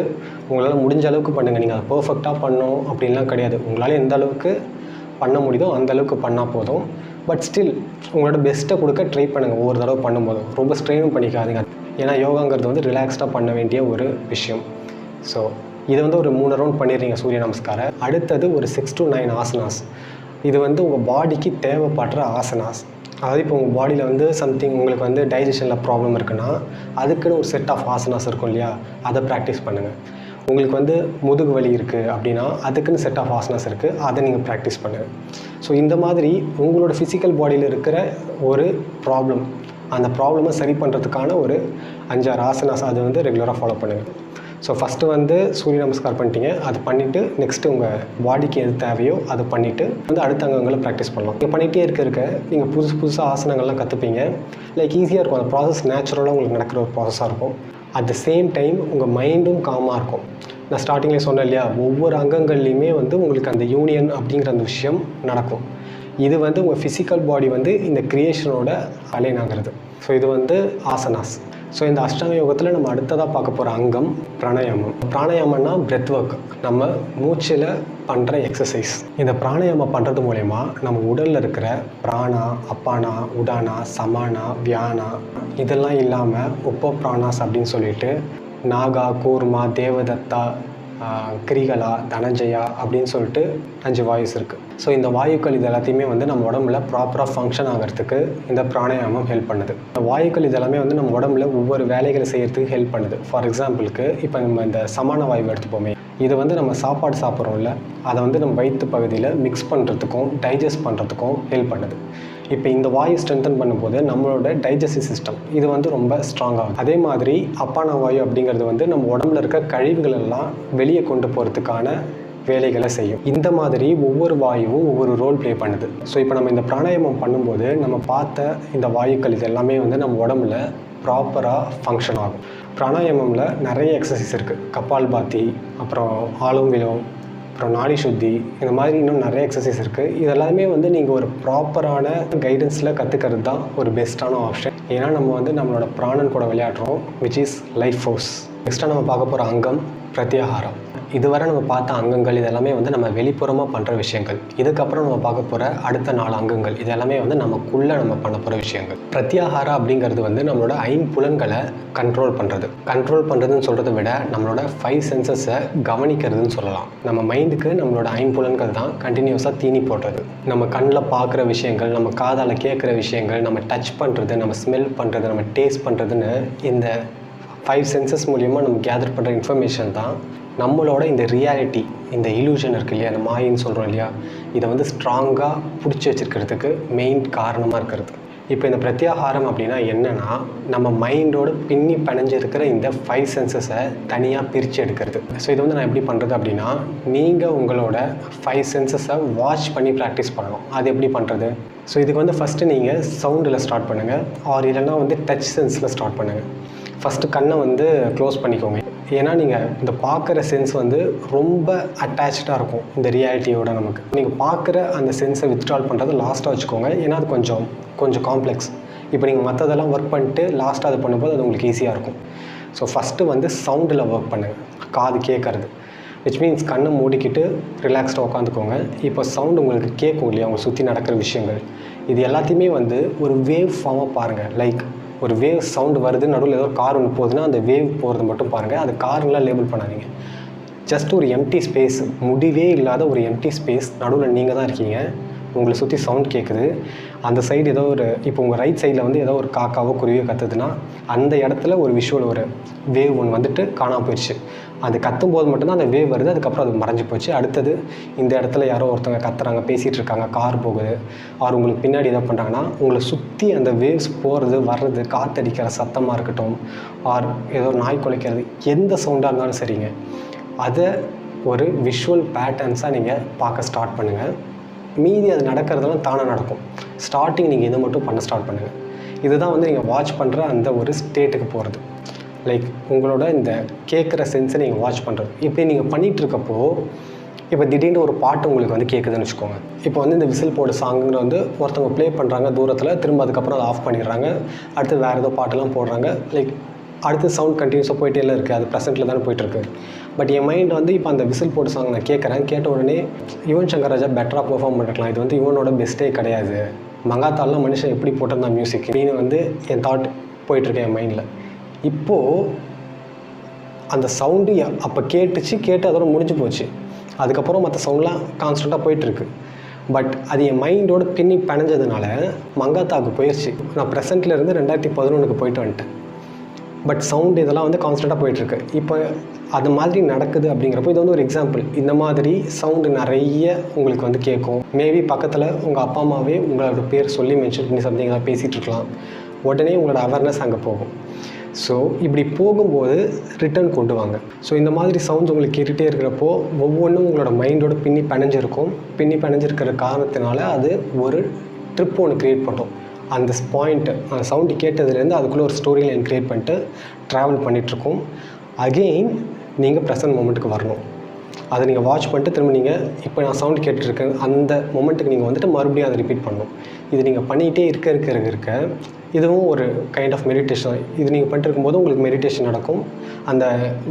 உங்களால் முடிஞ்ச அளவுக்கு பண்ணுங்கள். நீங்கள் அதை பர்ஃபெக்டாக பண்ணணும் அப்படின்லாம் கிடையாது. உங்களால் எந்த அளவுக்கு பண்ண முடியுதோ அந்த அளவுக்கு பண்ணால் போதும். பட் ஸ்டில் உங்களோட பெஸ்ட்டை கொடுக்க ட்ரை பண்ணுங்கள் ஒவ்வொரு தடவை பண்ணும்போதும். ரொம்ப ஸ்ட்ரெயினும் பண்ணிக்காதீங்க. ஏன்னா யோகாங்கிறது வந்து ரிலாக்ஸ்டாக பண்ண வேண்டிய ஒரு விஷயம். ஸோ இதை வந்து ஒரு 3 ரவுண்ட் பண்ணிடுறீங்க சூரிய நமஸ்காரை. அடுத்தது ஒரு 6 to 9 ஆசனாஸ். இது வந்து உங்கள் பாடிக்கு தேவைப்படுற ஆசனாஸ். அதாவது இப்போ உங்கள் பாடியில் வந்து சம்திங் உங்களுக்கு வந்து டைஜஷனில் ப்ராப்ளம் இருக்குன்னா அதுக்குன்னு ஒரு செட் ஆஃப் ஆசனாஸ் இருக்கும் இல்லையா, அதை ப்ராக்டிஸ் பண்ணுங்கள். உங்களுக்கு வந்து முதுகு வலி இருக்குது அப்படின்னா அதுக்குன்னு செட் ஆஃப் ஆசனாஸ் இருக்குது, அதை நீங்கள் ப்ராக்டிஸ் பண்ணுங்கள். ஸோ இந்த மாதிரி உங்களோட ஃபிசிக்கல் பாடியில் இருக்கிற ஒரு ப்ராப்ளம், அந்த ப்ராப்ளமை சரி பண்ணுறதுக்கான ஒரு 5-6 ஆசனாஸ் அது வந்து ரெகுலராக ஃபாலோ பண்ணுங்கள். ஸோ ஃபஸ்ட்டு வந்து சூரிய நமஸ்கார் பண்ணிட்டீங்க, அது பண்ணிவிட்டு நெக்ஸ்ட்டு உங்கள் பாடிக்கு எது தேவையோ அதை பண்ணிவிட்டு வந்து அடுத்த அங்கங்களை ப்ராக்டிஸ் பண்ணலாம். நீங்கள் பண்ணிகிட்டே இருக்க நீங்கள் புதுசாக ஆசனங்கள்லாம் கற்றுப்பீங்க. லைக் ஈஸியாக இருக்கும், அந்த ப்ராசஸ் நேச்சுரலாக உங்களுக்கு நடக்கிற ஒரு ப்ராசஸாக இருக்கும். அட் த சேம் டைம் உங்கள் மைண்டும் காமாக இருக்கும். நான் ஸ்டார்டிங்லேயே சொன்னேன் இல்லையா, ஒவ்வொரு அங்கங்கள்லையுமே வந்து உங்களுக்கு அந்த யூனியன் அப்படிங்கிற அந்த விஷயம் நடக்கும். இது வந்து உங்கள் ஃபிசிக்கல் பாடி வந்து இந்த க்ரியேஷனோட அலைன் ஆகிறது. ஸோ இது வந்து ஆசனாஸ். ஸோ இந்த அஷ்டாங்க யோகத்தில் நம்ம அடுத்ததாக பார்க்க போகிற அங்கம் பிராணாயாமம். பிராணாயாமம்னா பிரெத் ஒர்க், நம்ம மூச்சில் பண்ணுற எக்ஸசைஸ். இந்த பிராணாயாமம் பண்ணுறது மூலயமா நம்ம உடலில் இருக்கிற பிராணா, அப்பானா, உடானா, சமானா, வியானா இதெல்லாம் இல்லாமல் உப்ப பிராணாஸ் அப்படின்னு சொல்லிட்டு நாகா, கூர்மா, தேவதத்தா, கிரிகலா, தனஞ்சயா அப்படின்னு சொல்லிட்டு 5 வாயுஸ் இருக்குது. ஸோ இந்த வாயுக்கள் இது எல்லாத்தையுமே வந்து நம்ம உடம்புல ப்ராப்பராக ஃபங்க்ஷன் ஆகிறதுக்கு இந்த பிராணாயாமம் ஹெல்ப் பண்ணுது. இந்த வாயுக்கள் இதெல்லாமே வந்து நம்ம உடம்புல ஒவ்வொரு வேலைகளை செய்கிறதுக்கு ஹெல்ப் பண்ணுது. ஃபார் எக்ஸாம்பிளுக்கு இப்போ நம்ம இந்த சமான வாயு எடுத்துப்போமே, இது வந்து நம்ம சாப்பாடு சாப்பிட்றோம்ல, அதை வந்து நம்ம வயிற்று பகுதியில் மிக்ஸ் பண்ணுறதுக்கும் டைஜஸ்ட் பண்ணுறதுக்கும் ஹெல்ப் பண்ணுது. இப்போ இந்த வாயு ஸ்ட்ரென்தன் பண்ணும்போது நம்மளோட டைஜஸ்டிவ் சிஸ்டம் இது வந்து ரொம்ப ஸ்ட்ராங் ஆகும். அதே மாதிரி அப்பான வாயு அப்படிங்கிறது வந்து நம்ம உடம்புல இருக்க கழிவுகள் எல்லாம் வெளியே கொண்டு போகிறதுக்கான வேலைகளை செய்யும். இந்த மாதிரி ஒவ்வொரு வாயுவும் ஒவ்வொரு ரோல் ப்ளே பண்ணுது. ஸோ இப்போ நம்ம இந்த பிராணாயாமம் பண்ணும்போது நம்ம பார்த்த இந்த வாயுக்கள் இது எல்லாமே வந்து நம்ம உடம்புல ப்ராப்பராக ஃபங்க்ஷன் ஆகும். பிராணாயாமமில் நிறைய எக்ஸசைஸ் இருக்குது. கபால் பாத்தி, அப்புறம் ஆலோம் விலோம், அப்புறம் நாடி சுத்தி, இந்த மாதிரி இன்னும் நிறைய எக்ஸசைஸ் இருக்குது. இதெல்லாமே வந்து நீங்கள் ஒரு ப்ராப்பரான கைடன்ஸில் கற்றுக்கிறது தான் ஒரு பெஸ்ட்டான ஆப்ஷன். ஏன்னா நம்ம வந்து நம்மளோட பிராணன் கூட விளையாடுறோம், விச் இஸ் லைஃப் ஃபோர்ஸ். நெக்ஸ்ட்டாக நம்ம பார்க்க போகிற அங்கம் பிரத்யாகாரம். இதுவரை நம்ம பார்த்த அங்கங்கள் இதெல்லாமே வந்து நம்ம வெளிப்புறமாக பண்ணுற விஷயங்கள். இதுக்கப்புறம் நம்ம பார்க்க போகிற அடுத்த 4 அங்கங்கள் இது எல்லாமே வந்து நமக்குள்ளே நம்ம பண்ண போகிற விஷயங்கள். பிரத்யாகாரா அப்படிங்கிறது வந்து நம்மளோட 5 புலன்களை கண்ட்ரோல் பண்ணுறதுன்னு சொல்கிறத விட நம்மளோட 5 சென்சஸை கவனிக்கிறதுன்னு சொல்லலாம். நம்ம மைண்டுக்கு நம்மளோட 5 புலன்கள் தான் கண்டினியூஸாக தீனி போடுறது. நம்ம கண்ணில் பார்க்குற விஷயங்கள், நம்ம காதால் கேட்குற விஷயங்கள், நம்ம டச் பண்ணுறது, நம்ம ஸ்மெல் பண்ணுறது, நம்ம டேஸ்ட் பண்ணுறதுன்னு இந்த 5 சென்சஸ் மூலிமா நம்ம கேதர் பண்ணுற இன்ஃபர்மேஷன் தான் நம்மளோட இந்த ரியாலிட்டி, இந்த இலூஷன் இருக்குது இல்லையா, அந்த மாயின்னு சொல்கிறோம் இல்லையா, இதை வந்து ஸ்ட்ராங்காக பிடிச்சி வச்சுருக்கிறதுக்கு மெயின் காரணமாக இருக்கிறது. இப்போ இந்த பிரத்யாகாரம் அப்படின்னா என்னென்னா, நம்ம மைண்டோட பின்னி பிணைஞ்சிருக்கிற இந்த 5 சென்சஸை தனியாக பிரித்து எடுக்கிறது. ஸோ இது வந்து நான் எப்படி பண்ணுறது அப்படின்னா, நீங்கள் உங்களோட 5 சென்சஸை வாட்ச் பண்ணி ப்ராக்டிஸ் பண்ணணும். அது எப்படி பண்ணுறது? ஸோ இதுக்கு வந்து ஃபஸ்ட்டு நீங்கள் சவுண்டில் ஸ்டார்ட் பண்ணுங்கள், ஆர் இல்லைன்னா வந்து டச் சென்ஸில் ஸ்டார்ட் பண்ணுங்கள். ஃபஸ்ட்டு கண்ணை வந்து க்ளோஸ் பண்ணிக்கோங்க. ஏன்னா நீங்கள் இந்த பார்க்குற சென்ஸ் வந்து ரொம்ப அட்டாச்சாக இருக்கும் இந்த ரியாலிட்டியோட. நமக்கு நீங்கள் பார்க்குற அந்த சென்ஸை வித்ட்ரால் பண்ணுறது லாஸ்ட்டாக வச்சுக்கோங்க. ஏன்னா அது கொஞ்சம் காம்ப்ளெக்ஸ். இப்போ நீங்கள் மற்றதெல்லாம் ஒர்க் பண்ணிட்டு லாஸ்ட்டாக அது பண்ணும்போது அது உங்களுக்கு ஈஸியாக இருக்கும். ஸோ ஃபஸ்ட்டு வந்து சவுண்டில் ஒர்க் பண்ணுங்கள், காது கேட்குறது. விச் மீன்ஸ் கண்ணை மூடிக்கிட்டு ரிலாக்ஸ்டாக உட்காந்துக்கோங்க. இப்போ சவுண்டு உங்களுக்கு கேட்கும் இல்லையா, அவங்க சுற்றி நடக்கிற விஷயங்கள், இது எல்லாத்தையுமே வந்து ஒரு வேவ் ஃபார்மாக பாருங்கள். லைக் ஒரு வேவ் சவுண்டு வருது, நடுவில் ஏதோ கார் ஒன்று போகுதுன்னா அந்த வேவ் போகிறது மட்டும் பாருங்கள். அது காருங்களாம் லேபிள் பண்ணாதீங்க. ஜஸ்ட் ஒரு எம்டி ஸ்பேஸ், முடிவே இல்லாத ஒரு எம்டி ஸ்பேஸ், நடுவில் நீங்கள் தான் இருக்கீங்க, உங்களை சுற்றி சவுண்ட் கேட்குது. அந்த சைடு ஏதோ ஒரு, இப்போ உங்கள் ரைட் சைடில் வந்து ஏதோ ஒரு காக்காவோ குருவியோ கத்துதுன்னா அந்த இடத்துல ஒரு விஷுவல், ஒரு வேவ் ஒன்று வந்துட்டு காணாமல் போயிடுச்சு. அது கத்தும் போது மட்டும்தான் அந்த வேவ் வருது, அதுக்கப்புறம் அது மறைஞ்சு போச்சு. அடுத்தது இந்த இடத்துல யாரோ ஒருத்தவங்க கத்துறாங்க, பேசிகிட்டு இருக்காங்க, கார் போகுது, ஆர் உங்களுக்கு பின்னாடி எதாவது பண்ணுறாங்கன்னா உங்களை சுற்றி அந்த வேவ்ஸ் போகிறது வர்றது, காற்றடிக்கிற சத்தமாக இருக்கட்டும், ஆர் ஏதோ நாய் குலைக்கிறது, எந்த சவுண்டாக இருந்தாலும் சரிங்க, அதை ஒரு விஷுவல் பேட்டர்ன்ஸாக நீங்கள் பார்க்க ஸ்டார்ட் பண்ணுங்கள். மீதி அது நடக்கிறதெல்லாம் தானே நடக்கும். ஸ்டார்டிங் நீங்கள் இதை மட்டும் பண்ண ஸ்டார்ட் பண்ணுங்கள். இதுதான் வந்து நீங்கள் வாட்ச் பண்ணுற அந்த ஒரு ஸ்டேட்டுக்கு போகிறது. லைக் உங்களோட இந்த கேட்குற சென்ஸை நீங்கள் வாட்ச் பண்ணுறது. இப்படி நீங்கள் பண்ணிகிட்ருக்கப்போ இப்போ திடீர்னு ஒரு பாட்டு உங்களுக்கு வந்து கேட்குதுன்னு வச்சுக்கோங்க. இப்போ வந்து இந்த விசில் போர்டு சாங்குங்கிற வந்து ஒருத்தவங்க ப்ளே பண்ணுறாங்க தூரத்தில், திரும்ப அதுக்கப்புறம் அதை ஆஃப் பண்ணிடுறாங்க, அடுத்து வேறு ஏதோ பாட்டெல்லாம் போடுறாங்க. லைக் அடுத்து சவுண்ட் கண்டினியூஸாக போயிட்டே இருக்குது, அது ப்ரெசென்ட்டில் தானே போயிட்டுருக்கு. பட் என் மைண்ட் வந்து இப்போ அந்த விசில் போர்டு சாங் நான் கேட்ட உடனே யுவன் சங்கர் ராஜா பெட்டராக பெர்ஃபார்ம் பண்ணிருக்கலாம், இது வந்து யுவனோட பெஸ்ட்டே கிடையாது, மங்காத்தாலாம் மனுஷன் எப்படி போட்டிருந்தான் மியூசிக் அப்படின்னு வந்து என் தாட் போயிட்டுருக்கேன் என் மைண்டில். இப்போது அந்த சவுண்டு அப்போ கேட்டு அதோட முடிஞ்சு போச்சு. அதுக்கப்புறம் மற்ற சவுண்ட்லாம் கான்ஸ்டண்ட்டாக போயிட்டுருக்கு. பட் அது என் மைண்டோட பின்னி பிணைஞ்சதுனால மங்காத்தாவுக்கு போயிடுச்சு. நான் ப்ரெசென்ட்லேருந்து 2011 போயிட்டு வந்துட்டேன். பட் சவுண்டு இதெல்லாம் வந்து கான்ஸ்டண்ட்டாக போயிட்டுருக்கு. இப்போ அது மாதிரி நடக்குது அப்படிங்கிறப்போ இது வந்து ஒரு எக்ஸாம்பிள். இந்த மாதிரி சவுண்டு நிறைய உங்களுக்கு வந்து கேட்கும். மேபி பக்கத்தில் உங்கள் அப்பா அம்மாவே உங்களோட பேர் சொல்லி மென்ஷன் பண்ணி சம்திங் ஏதாவது பேசிகிட்டு இருக்கலாம். உடனே உங்களோட அவேர்னஸ் அங்கே போகும். ஸோ இப்படி போகும்போது ரிட்டர்ன் கொண்டு வாங்க. ஸோ இந்த மாதிரி சவுண்ட்ஸ் உங்களுக்கு கேட்டுகிட்டே இருக்கிறப்போ ஒவ்வொன்றும் உங்களோட மைண்டோட பின்னி பிணைஞ்சிருக்கும். பின்னி பிணைஞ்சிருக்கிற காரணத்தினால அது ஒரு ட்ரிப் ஒன்று க்ரியேட் பண்ணும். அந்த பாயிண்ட்டு அந்த சவுண்டு கேட்டதுலேருந்து அதுக்குள்ளே ஒரு ஸ்டோரி லைன் க்ரியேட் பண்ணிட்டு ட்ராவல் பண்ணிகிட்ருக்கோம். அகெயின் நீங்கள் ப்ரெசன்ட் மொமெண்ட்டுக்கு வரணும். அதை நீங்கள் வாட்ச் பண்ணிட்டு திரும்ப நீங்கள் இப்போ நான் சவுண்டு கேட்டுருக்கேன் அந்த மொமெண்ட்டுக்கு நீங்கள் வந்துட்டு மறுபடியும் அதை ரிப்பீட் பண்ணணும். இது நீங்கள் பண்ணிகிட்டே இருக்க இதுவும் ஒரு கைண்ட் ஆஃப் மெடிடேஷன். இது நீங்கள் பண்ணிட்டு இருக்கும்போது உங்களுக்கு மெடிடேஷன் நடக்கும். அந்த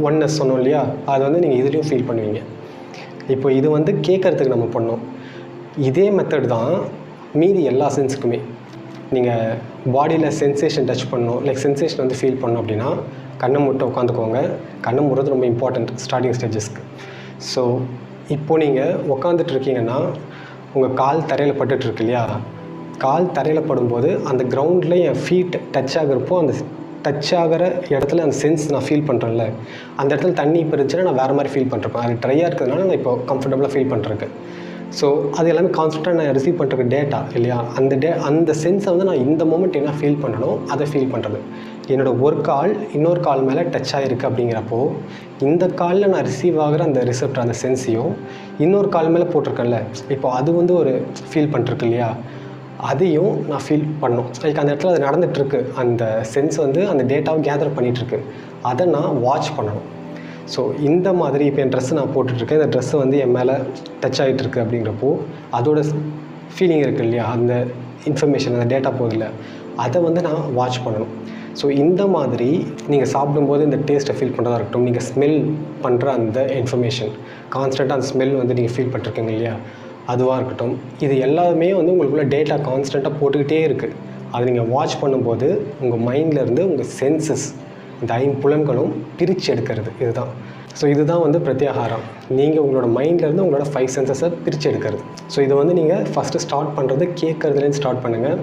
ஒன்னஸ் சொன்னோம் இல்லையா, அது வந்து நீங்கள் இதுலேயும் ஃபீல் பண்ணுவீங்க. இப்போ இது வந்து கேட்குறதுக்கு நம்ம பண்ணோம். இதே மெத்தட் தான் மீதி எல்லா சென்ஸுக்குமே. நீங்கள் பாடியில் சென்சேஷன் டச் பண்ணணும், லைக் சென்சேஷன் வந்து ஃபீல் பண்ணணும் அப்படின்னா கண்ணை மூட்டை உட்காந்துக்கோங்க. கண்ணை மூடுறது ரொம்ப இம்பார்ட்டண்ட் ஸ்டார்டிங் ஸ்டேஜஸ்க்கு. ஸோ இப்போது நீங்கள் உட்காந்துட்டு இருக்கீங்கன்னா உங்கள் கால் தரையில் பட்டுட்ருக்கு இல்லையா, கால் தரையில் படும்போது அந்த கிரவுண்டில் என் ஃபீட் டச் ஆகிறப்போ அந்த டச் ஆகிற இடத்துல அந்த சென்ஸ் நான் ஃபீல் பண்ணுறேன்ல, அந்த இடத்துல தண்ணி இப்போ இருந்துச்சுன்னா நான் வேறு மாதிரி ஃபீல் பண்ணிருப்பேன். அது ட்ரையாக இருக்கிறதுனால நான் இப்போ கம்ஃபர்டபுளாக ஃபீல் பண்ணுறேன். ஸோ அது எல்லாமே கான்ஸ்டண்ட்டாக நான் ரிசீவ் பண்ணுற டேட்டா இல்லையா, அந்த சென்ஸை வந்து நான் இந்த மொமெண்ட் என்ன ஃபீல் பண்ணணும் அதை ஃபீல் பண்ணுறது. என்னோடய ஒரு கால் இன்னொரு கால் மேலே டச் ஆகிருக்கு அப்படிங்கிறப்போ இந்த காலில் நான் ரிசீவ் ஆகிற அந்த ரிசெப்டர் அந்த சென்ஸையும் இன்னொரு கால் மேலே போட்டிருக்கேன்ல, இப்போ அது வந்து ஒரு ஃபீல் பண்ணிருக்கு இல்லையா, அதையும் நான் ஃபீல் பண்ணணும். லைக் அந்த இடத்துல அது நடந்துகிட்ருக்கு, அந்த சென்ஸ் வந்து அந்த டேட்டாவை கேதர் பண்ணிகிட்ருக்கு, அதை நான் வாட்ச் பண்ணணும். ஸோ இந்த மாதிரி இப்போ என் ட்ரெஸ்ஸு நான் போட்டுட்ருக்கேன், இந்த ட்ரெஸ்ஸு வந்து என் மேலே டச் ஆகிட்டுருக்கு அப்படிங்கிறப்போ அதோட ஃபீலிங் இருக்குது இல்லையா, அந்த இன்ஃபர்மேஷன் அந்த டேட்டா போதில்லை, அதை வந்து நான் வாட்ச் பண்ணணும். ஸோ இந்த மாதிரி நீங்கள் சாப்பிடும்போது இந்த டேஸ்ட்டை ஃபீல் பண்ணுறதா இருக்கட்டும், நீங்கள் ஸ்மெல் பண்ணுற அந்த இன்ஃபர்மேஷன் கான்ஸ்டண்ட்டாக அந்த ஸ்மெல் வந்து நீங்கள் ஃபீல் பண்ணிருக்கீங்க இல்லையா, அதுவாக இருக்கட்டும், இது எல்லாமே வந்து உங்களுக்குள்ள டேட்டா கான்ஸ்டண்ட்டாக போட்டுக்கிட்டே இருக்குது. அதை நீங்கள் வாட்ச் பண்ணும்போது உங்கள் மைண்ட்லேருந்து உங்கள் சென்சஸ் இந்த ஐம்புலன்களும் பிரித்து எடுக்கிறது இதுதான். ஸோ இதுதான் வந்து பிரத்யாகாரம். நீங்கள் உங்களோட மைண்ட்லேருந்து உங்களோட 5 சென்சஸை பிரித்து எடுக்கிறது. ஸோ இது வந்து நீங்கள் ஃபஸ்ட்டு ஸ்டார்ட் பண்ணுறது கேட்குறதுலேருந்து ஸ்டார்ட் பண்ணுங்கள்.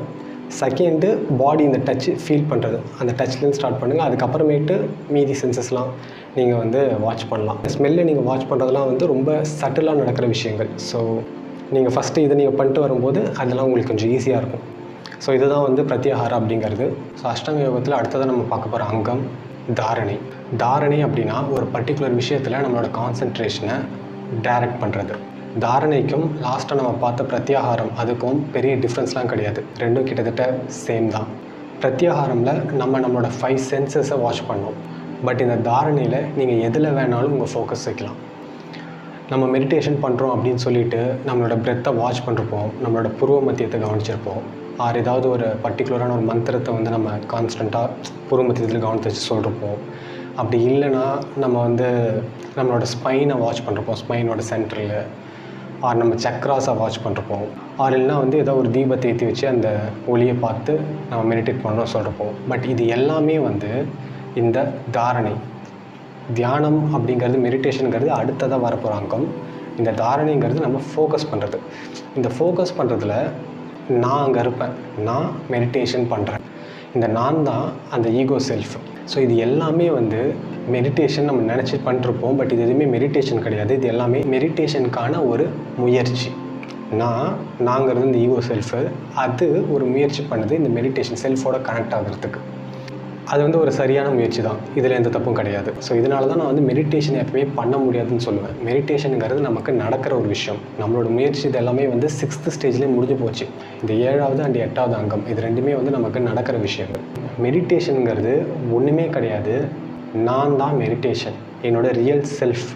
செகண்டு பாடி இந்த டச்சு ஃபீல் பண்ணுறது, அந்த டச்லேருந்து ஸ்டார்ட் பண்ணுங்கள். அதுக்கப்புறமேட்டு மீதி சென்சஸ்லாம் நீங்கள் வந்து வாட்ச் பண்ணலாம். ஸ்மெல்லை நீங்கள் வாட்ச் பண்ணுறதுலாம் வந்து ரொம்ப சட்டிலாக நடக்கிற விஷயங்கள். ஸோ நீங்கள் ஃபஸ்ட்டு இதை நீங்கள் பண்ணிட்டு வரும்போது அதெல்லாம் உங்களுக்கு கொஞ்சம் ஈஸியாக இருக்கும். ஸோ இதுதான் வந்து பிரத்யாகாரம் அப்படிங்கிறது. ஸோ அஷ்டாங்க யோகத்தில் அடுத்ததாக நம்ம பார்க்க போகிற அங்கம் தாரணை. தாரணை அப்படின்னா ஒரு பர்டிகுலர் விஷயத்தில் நம்மளோட கான்சன்ட்ரேஷனை டைரக்ட் பண்ணுறது. தாரணைக்கும் லாஸ்ட்டாக நம்ம பார்த்த பிரத்யாகாரம் அதுக்கும் பெரிய டிஃப்ரென்ஸ்லாம் கிடையாது, ரெண்டும் கிட்டத்தட்ட சேம் தான். பிரத்யாகாரமில் நம்மளோட 5 சென்சஸை வாட்ச் பண்ணோம். பட் இந்த தாரணையில் நீங்கள் எதில் வேணாலும் உங்கள் ஃபோக்கஸ் வைக்கலாம். நம்ம மெடிடேஷன் பண்ணுறோம் அப்படின்னு சொல்லிட்டு நம்மளோட பிரெத்தை வாட்ச் பண்ணிருப்போம், நம்மளோட புருவ மத்தியத்தை கவனிச்சிருப்போம், ஏதாவது ஒரு பர்டிகுலரான ஒரு மந்திரத்தை வந்து நம்ம கான்ஸ்டண்ட்டாக புருவ மத்தியத்தில் கவனித்து வச்சு சொல்லிருப்போம். அப்படி இல்லைன்னா நம்ம வந்து நம்மளோட ஸ்பைனை வாட்ச் பண்ணிருப்போம், ஸ்பைனோட சென்டரில், நம்ம சக்ராஸை வாட்ச் பண்ணிருப்போம், இல்லைனா வந்து ஏதோ ஒரு தீபத்தை ஏற்றி வச்சு அந்த ஒளியை பார்த்து நம்ம மெடிடேட் பண்ணுறோம் சொல்லிருப்போம். பட் இது எல்லாமே வந்து இந்த தாரணை தியானம் அப்படிங்கிறது மெடிடேஷனுங்கிறது அடுத்ததாக வரப்போகிற அங்கம். இந்த தாரணைங்கிறது நம்ம ஃபோக்கஸ் பண்ணுறது. இந்த ஃபோக்கஸ் பண்ணுறதுல நான் அங்கே இருப்பேன், நான் மெடிடேஷன் பண்ணுறேன், இந்த நான் தான் அந்த ஈகோ செல்ஃப். ஸோ இது எல்லாமே வந்து மெடிடேஷன் நம்ம நினச்சி பண்ணிருப்போம். பட் இது எதுவுமே மெடிடேஷன் கிடையாது. இது எல்லாமே மெடிடேஷனுக்கான ஒரு முயற்சி. நாங்கிறது இந்த ஈகோ செல்ஃபு, அது ஒரு முயற்சி பண்ணுது இந்த மெடிடேஷன் செல்ஃபோட கனெக்ட் ஆகிறதுக்கு. அது வந்து ஒரு சரியான முயற்சி தான், இதில் எந்த தப்பும் கிடையாது. ஸோ இதனால தான் நான் வந்து மெடிடேஷன் எப்பவுமே பண்ண முடியாதுன்னு சொல்லுவேன். மெடிடேஷனுங்கிறது நமக்கு நடக்கிற ஒரு விஷயம். நம்மளோட முயற்சி இது எல்லாமே வந்து 6th ஸ்டேஜ்லேயே முடிஞ்சு போச்சு. இந்த 7வது அண்ட் 8வது அங்கம் இது ரெண்டுமே வந்து நமக்கு நடக்கிற விஷயங்கள். மெடிடேஷனுங்கிறது ஒன்றுமே கிடையாது, நான் தான் மெடிடேஷன். என்னோடய ரியல் செல்ஃப்,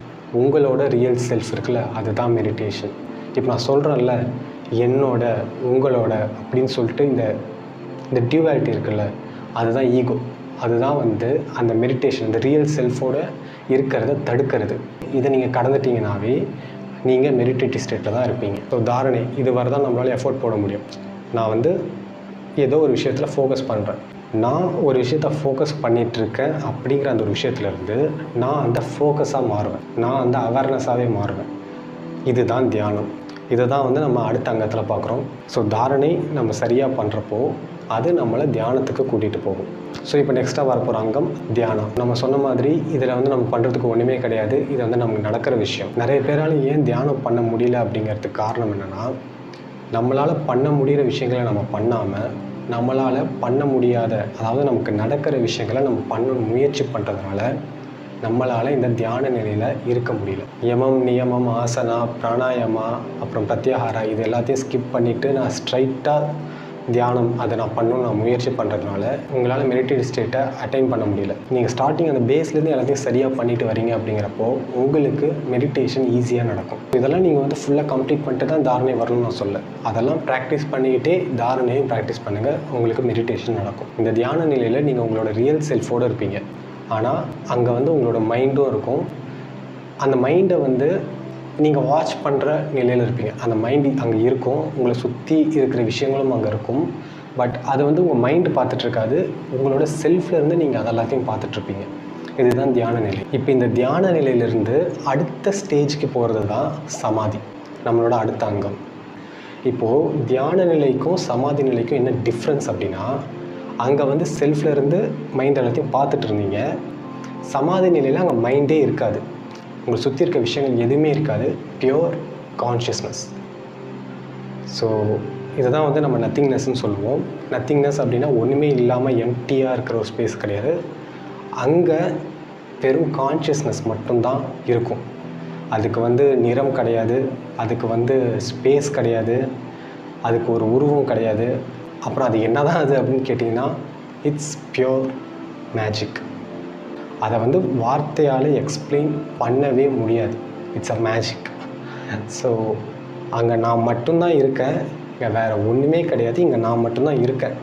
உங்களோட ரியல் செல்ஃப் இருக்குல்ல, அதுதான் மெடிடேஷன். இப்போ நான் சொல்கிறேன்ல என்னோட உங்களோட அப்படின்னு சொல்லிட்டு இந்த டியூவாலிட்டி இருக்குல்ல, அதுதான் ஈகோ. அதுதான் வந்து அந்த மெடிடேஷன் இந்த ரியல் செல்ஃபோட இருக்கிறத தடுக்கிறது. இதை நீங்கள் கடந்துட்டீங்கன்னாவே நீங்கள் மெடிடேட்டிவ் ஸ்டேட்டில் தான் இருப்பீங்க. ஸோ தாரணை இது வரை தான் நம்மளால் எஃபோர்ட் போட முடியும். நான் வந்து ஏதோ ஒரு விஷயத்தில் ஃபோக்கஸ் பண்ணுறேன், நான் ஒரு விஷயத்தை ஃபோக்கஸ் பண்ணிகிட்ருக்கேன் அப்படிங்கிற அந்த ஒரு விஷயத்துலேருந்து நான் அந்த ஃபோக்கஸாக மாறுவேன், நான் அந்த அவேர்னஸாகவே மாறுவேன். இதுதான் தியானம். இதை தான் வந்து நம்ம அடுத்த அங்கத்தில் பார்க்குறோம். ஸோ தாரணை நம்ம சரியாக பண்ணுறப்போ அது நம்மளை தியானத்துக்கு கூட்டிகிட்டு போகும். ஸோ இப்போ நெக்ஸ்ட்டாக வரப்போகிற அங்கம் தியானம். நம்ம சொன்ன மாதிரி இதில் வந்து நம்ம பண்ணுறதுக்கு ஒன்றுமே கிடையாது. இது வந்து நமக்கு நடக்கிற விஷயம். நிறைய பேரால் ஏன் தியானம் பண்ண முடியல அப்படிங்கிறதுக்கு காரணம் என்னென்னா, நம்மளால் பண்ண முடிகிற விஷயங்களை நம்ம பண்ணாமல், நம்மளால் பண்ண முடியாத, அதாவது நமக்கு நடக்கிற விஷயங்களை நம்ம பண்ண முயற்சி பண்ணுறதுனால நம்மளால் இந்த தியான நிலையில் இருக்க முடியல. யமம், நியமம், ஆசனா, பிராணாயாமா, அப்புறம் பிரத்யாகாரா இது எல்லாத்தையும் ஸ்கிப் பண்ணிவிட்டு நான் ஸ்ட்ரைட்டாக தியானம் அதை நான் பண்ணணும்னு நான் முயற்சி பண்ணுறதுனால உங்களால் மெடிடேட்டிவ் ஸ்டேட்டை அட்டைன் பண்ண முடியல. நீங்கள் ஸ்டார்டிங் அந்த பேஸ்லேருந்து எல்லாத்தையும் சரியாக பண்ணிட்டு வரீங்க அப்படிங்கிறப்போ உங்களுக்கு மெடிடேஷன் ஈஸியாக நடக்கும். இதெல்லாம் நீங்கள் வந்து ஃபுல்லாக கம்ப்ளீட் பண்ணிட்டு தான் தாரணை வரணும்னு நான் சொல்ல. அதெல்லாம் ப்ராக்டிஸ் பண்ணிக்கிட்டே தாரணையும் ப்ராக்டிஸ் பண்ணுங்கள், உங்களுக்கு மெடிடேஷன் நடக்கும். இந்த தியான நிலையில் நீங்கள் உங்களோட ரியல் செல்ஃபோடு இருப்பீங்க. ஆனால் அங்கே வந்து உங்களோட மைண்டும் இருக்கும். அந்த மைண்டை வந்து நீங்கள் வாட்ச் பண்ணுற நிலையில் இருப்பீங்க. அந்த மைண்டு அங்கே இருக்கும், உங்களை சுற்றி இருக்கிற விஷயங்களும் அங்கே இருக்கும். பட் அது வந்து உங்கள் மைண்டு பார்த்துட்ருக்காது, உங்களோட செல்ஃப்லேருந்து நீங்கள் அது எல்லாத்தையும் பார்த்துட்ருப்பீங்க. இதுதான் தியான நிலை. இப்போ இந்த தியான நிலையிலேருந்து அடுத்த ஸ்டேஜுக்கு போகிறது தான் சமாதி, நம்மளோட அடுத்த அங்கம். இப்போது தியான நிலைக்கும் சமாதி நிலைக்கும் என்ன டிஃப்ரென்ஸ் அப்படின்னா, அங்கே வந்து செல்ஃப்லேருந்து மைண்ட் எல்லாத்தையும் பார்த்துட்டு இருந்தீங்க. சமாதி நிலையில் அங்கே மைண்டே இருக்காது, உங்களை சுற்றி இருக்க விஷயங்கள் எதுவுமே இருக்காது, பியோர் கான்ஷியஸ்னஸ். ஸோ இதை தான் வந்து நம்ம நத்திங்னஸ்ன்னு சொல்லுவோம். நத்திங்னஸ் அப்படின்னா ஒன்றுமே இல்லாமல் எம்டியாக இருக்கிற ஒரு ஸ்பேஸ் கிடையாது. அங்கே வெறும் கான்ஷியஸ்னஸ் மட்டும்தான் இருக்கும். அதுக்கு வந்து நிறம் கிடையாது, அதுக்கு வந்து ஸ்பேஸ் கிடையாது, அதுக்கு ஒரு உருவம் கிடையாது. அப்புறம் அது என்ன தான் அது அப்படின்னு கேட்டிங்கன்னா, இட்ஸ் பியோர் மேஜிக். அதை வந்து வார்த்தையால் எக்ஸ்பிளைன் பண்ணவே முடியாது. It's a magic. ஸோ அங்கே நான் மட்டும்தான் இருக்கேன், இங்கே வேறு ஒன்றுமே கிடையாது, இங்கே நான் மட்டும்தான் இருக்கேன்,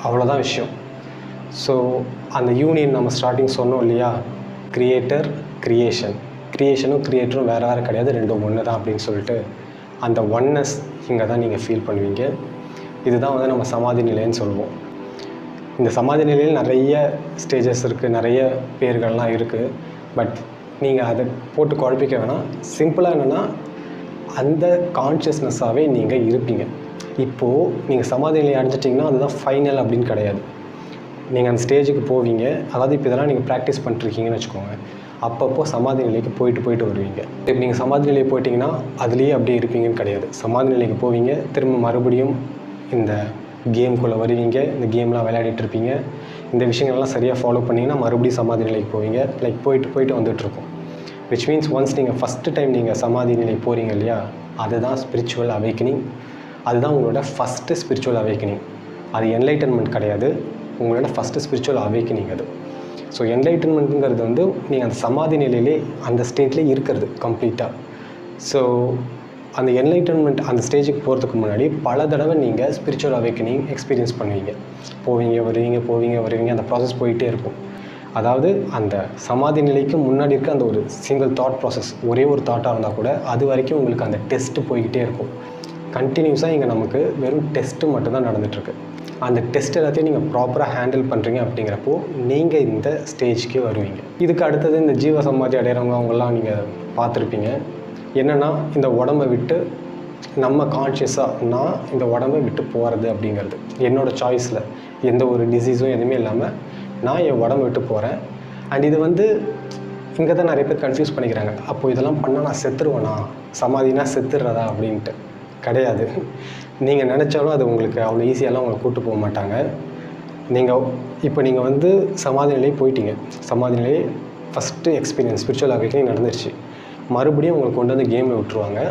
அவ்வளோதான் விஷயம். ஸோ அந்த யூனியன் நம்ம ஸ்டார்டிங் சொன்னோம் இல்லையா, கிரியேட்டர் கிரியேஷன், கிரியேஷனும் கிரியேட்டரும் வேறு வேறு கிடையாது, ரெண்டும் ஒன்று தான் அப்படின்னு சொல்லிட்டு அந்த ஒன்னஸ் இங்கே தான் நீங்கள் ஃபீல் பண்ணுவீங்க. இதுதான் வந்து நம்ம சமாதி நிலைன்னு சொல்லுவோம். இந்த சமாதி நிலையில் நிறைய ஸ்டேஜஸ் இருக்குது, நிறைய பேர்கள்லாம் இருக்குது. பட் நீங்கள் அதை போட்டு குழப்பிக்க வேணாம். சிம்பிளாக என்னென்னா, அந்த கான்ஷியஸ்னஸ்ஸாகவே நீங்கள் இருப்பீங்க. இப்போது நீங்கள் சமாதி நிலையை அடைஞ்சிட்டிங்கன்னா அதுதான் ஃபைனல் அப்படின்னு கிடையாது. நீங்கள் அந்த ஸ்டேஜுக்கு போவீங்க. அதாவது இப்போ இதெல்லாம் நீங்கள் ப்ராக்டிஸ் பண்ணிட்டுருக்கீங்கன்னு வச்சுக்கோங்க. அப்பப்போ சமாதி நிலைக்கு போயிட்டு வருவீங்க. இப்போ நீங்கள் சமாதி நிலையை போயிட்டீங்கன்னா அதுலேயே அப்படியே இருப்பீங்கன்னு கிடையாது. சமாதி நிலைக்கு போவீங்க, திரும்ப மறுபடியும் இந்த கேம்குள்ளே வருவீங்க, இந்த கேம்லாம் விளையாடிட்டு இருப்பீங்க. இந்த விஷயங்கள்லாம் சரியாக ஃபாலோ பண்ணிங்கன்னா மறுபடியும் சமாதி நிலைக்கு போவீங்க. லைக் போயிட்டு வந்துட்டுருக்கும். விச் மீன்ஸ் ஒன்ஸ் நீங்கள் ஃபஸ்ட்டு டைம் நீங்கள் சமாதி நிலை போகிறீங்க இல்லையா, அதுதான் ஸ்பிரிச்சுவல் அவேக்கனிங். அதுதான் உங்களோட ஃபஸ்ட்டு ஸ்பிரிச்சுவல் அவேக்கனிங். அது என்லைட்டன்மெண்ட் கிடையாது, உங்களோட ஃபஸ்ட்டு ஸ்பிரிச்சுவல் அவேக்கனிங் அது. ஸோ என்லைட்டன்மெண்ட்டுங்கிறது வந்து நீங்கள் அந்த சமாதி நிலையிலே அந்த ஸ்டேட்லேயே இருக்கிறது கம்ப்ளீட்டாக. ஸோ அந்த என்லைட்டன்மெண்ட் அந்த ஸ்டேஜுக்கு போகிறதுக்கு முன்னாடி பல தடவை நீங்கள் ஸ்பிரிச்சுவல் அவேக்கனிங் எக்ஸ்பீரியன்ஸ் பண்ணுவீங்க. போவீங்க வருவீங்க, அந்த ப்ராசஸ் போயிட்டே இருக்கும். அதாவது அந்த சமாதி நிலைக்கு முன்னாடி இருக்க அந்த ஒரு சிங்கிள் தாட் ப்ராசஸ், ஒரே ஒரு தாட்டாக இருந்தால் கூட அது வரைக்கும் உங்களுக்கு அந்த டெஸ்ட்டு போய்கிட்டே இருக்கும். கண்டினியூஸாக இங்கே நமக்கு வெறும் டெஸ்ட்டு மட்டும்தான் நடந்துகிட்ருக்கு. அந்த டெஸ்ட் எல்லாத்தையும் நீங்கள் ப்ராப்பராக ஹேண்டில் பண்ணுறீங்க அப்படிங்கிறப்போ நீங்கள் இந்த ஸ்டேஜ்க்கே வருவீங்க. இதுக்கு அடுத்தது இந்த ஜீவ சமாதி அடைகிறவங்க அவங்கெல்லாம் நீங்கள் பார்த்துருப்பீங்க. என்னென்னா, இந்த உடம்பை விட்டு நம்ம கான்ஷியஸாக நான் இந்த உடம்பை விட்டு போகிறது அப்படிங்கிறது என்னோடய சாய்ஸில், எந்த ஒரு டிசீஸும் எதுவுமே இல்லாமல் நான் என் உடம்பை விட்டு போகிறேன். அண்ட் இது வந்து இங்கே தான் நிறைய பேர் கன்ஃபியூஸ் பண்ணிக்கிறாங்க. அப்போது இதெல்லாம் பண்ணால் நான் செத்துருவேனா, சமாதினா செத்துடுறதா அப்படின்ட்டு. கிடையாது. நீங்கள் நினச்சாலும் அது உங்களுக்கு அவ்வளோ ஈஸியாலாம் உங்களை கூப்பிட்டு போக மாட்டாங்க. நீங்கள் வந்து சமாதி நிலையை போயிட்டீங்க. சமாதி நிலையை ஃபஸ்ட்டு எக்ஸ்பீரியன்ஸ் ஸ்பிரிச்சுவல் அவேக்கனிங் நடந்துருச்சு. மறுபடியும் உங்களுக்கு கொண்டு வந்து கேமில் விட்டுருவாங்க.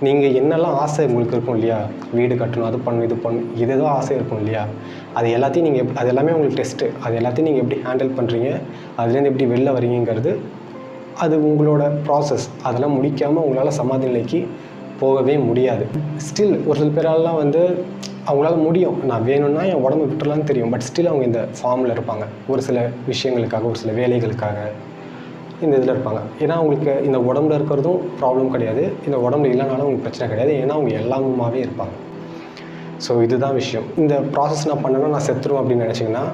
நீங்கள் என்னெல்லாம் ஆசை உங்களுக்கு இருக்கும் இல்லையா, வீடு கட்டணும், அது பண்ணணும், இது பண்ணணும், ஏதோ ஆசை இருக்கும் இல்லையா, அது எல்லாத்தையும் நீங்கள் அது எல்லாமே உங்களுக்கு டெஸ்ட்டு. அது எல்லாத்தையும் நீங்கள் எப்படி ஹேண்டில் பண்ணுறீங்க, அதுலேருந்து எப்படி வெளில வரீங்கிறது அது உங்களோட ப்ராசஸ். அதெல்லாம் முடிக்காமல் உங்களால் சமாதி நிலைக்கு போகவே முடியாது. ஸ்டில் ஒரு சில பேராலாம் வந்து அவங்களால முடியும், நான் வேணும்னா என் உடம்பு விட்டுறலான்னு தெரியும். பட் ஸ்டில் அவங்க இந்த ஃபார்மில் இருப்பாங்க. ஒரு சில விஷயங்களுக்காக, ஒரு சில வேலைகளுக்காக இந்த இதில் இருப்பாங்க. ஏன்னா அவங்களுக்கு இந்த உடம்புல இருக்கிறதும் ப்ராப்ளம் கிடையாது, இந்த உடம்புல இல்லைனாலும் அவங்களுக்கு பிரச்சனை கிடையாது. ஏன்னா அவங்க எல்லாமுமாவே இருப்பாங்க. ஸோ இதுதான் விஷயம். இந்த ப்ராசஸ் நான் பண்ணேன்னா நான் செத்துருவேன் அப்படின்னு நினச்சிங்கன்னா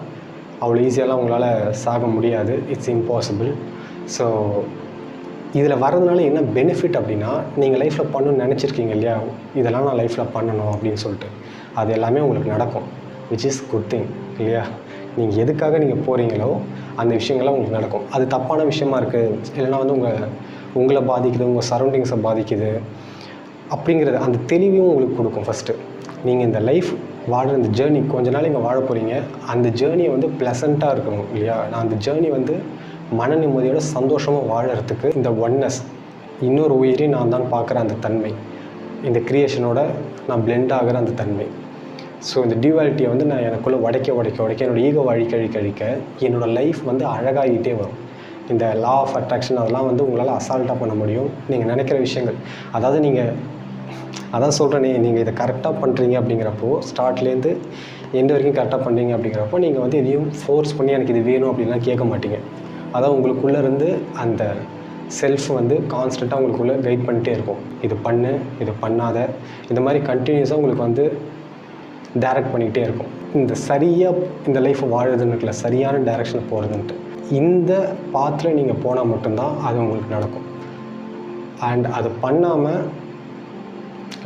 அவ்வளோ ஈஸியாலாம் உங்களால் சாக முடியாது. It's impossible. ஸோ இதில் வரதுனால என்ன பெனிஃபிட் அப்படின்னா, நீங்கள் லைஃப்பில் பண்ணணும்னு நினச்சிருக்கீங்க இல்லையா, இதெல்லாம் நான் லைஃப்பில் பண்ணணும் அப்படின்னு சொல்லிட்டு, அது எல்லாமே உங்களுக்கு நடக்கும், which is குட் திங் இல்லையா? நீங்கள் எதுக்காக நீங்கள் போகிறீங்களோ அந்த விஷயங்கள்லாம் உங்களுக்கு நடக்கும். அது தப்பான விஷயமா இருக்குது, இல்லைனா வந்து உங்களை பாதிக்குது, உங்கள் சரௌண்டிங்ஸை பாதிக்குது அப்படிங்கிறது அந்த தெளிவையும் உங்களுக்கு கொடுக்கும். ஃபஸ்ட்டு நீங்கள் இந்த லைஃப் வாழ்கிற இந்த ஜேர்னி கொஞ்ச நாள் இங்கே வாழ போகிறீங்க, அந்த ஜேர்னியை வந்து ப்ளசண்ட்டாக இருக்கணும் இல்லையா? நான் அந்த ஜேர்னி வந்து மன நிம்மதியோட சந்தோஷமாக வாழறதுக்கு இந்த ஒன்னஸ், இன்னொரு உயிரி நான் தான் பார்க்குற அந்த தன்மை, இந்த க்ரியேஷனோட நான் பிளெண்ட் ஆகிற அந்த தன்மை. ஸோ இந்த டியூவாலிட்டியை வந்து நான் எனக்குள்ளே உடைக்க என்னோடய ஈகோவை அழிக்க என்னோடய லைஃப் வந்து அழகாகிட்டே வரும். இந்த லா ஆஃப் அட்ராக்ஷன் அதெல்லாம் வந்து உங்களால் அசால்ட்டாக பண்ண முடியும். நீங்கள் நினைக்கிற விஷயங்கள், அதாவது நீங்கள் அதான் சொல்கிறேனே, நீங்கள் இதை கரெக்டாக பண்ணுறீங்க அப்படிங்கிறப்போ, ஸ்டார்ட்லேருந்து எண்டு வரைக்கும் கரெக்டாக பண்ணுறீங்க அப்படிங்கிறப்போ நீங்கள் வந்து எதையும் ஃபோர்ஸ் பண்ணி எனக்கு இது வேணும் அப்படின்லாம் கேட்க மாட்டீங்க. அதான் உங்களுக்குள்ளே இருந்து அந்த செல்ஃப் வந்து கான்ஸ்டண்ட்டாக உங்களுக்குள்ளே கைட் பண்ணிகிட்டே இருக்கும். இது பண்ணு, இது பண்ணாத, இந்த மாதிரி கண்டினியூஸாக உங்களுக்கு வந்து டைரக்ட் பண்ணிக்கிட்டே இருக்கும். இந்த சரியாக இந்த லைஃப்பை வாழுறதுன்னு இருக்குல்ல, சரியான டைரெக்ஷனில் போகிறதுன்ட்டு, இந்த பாத்தில் நீங்கள் போனால் மட்டும்தான் அது உங்களுக்கு நடக்கும். அண்ட் அது பண்ணாமல்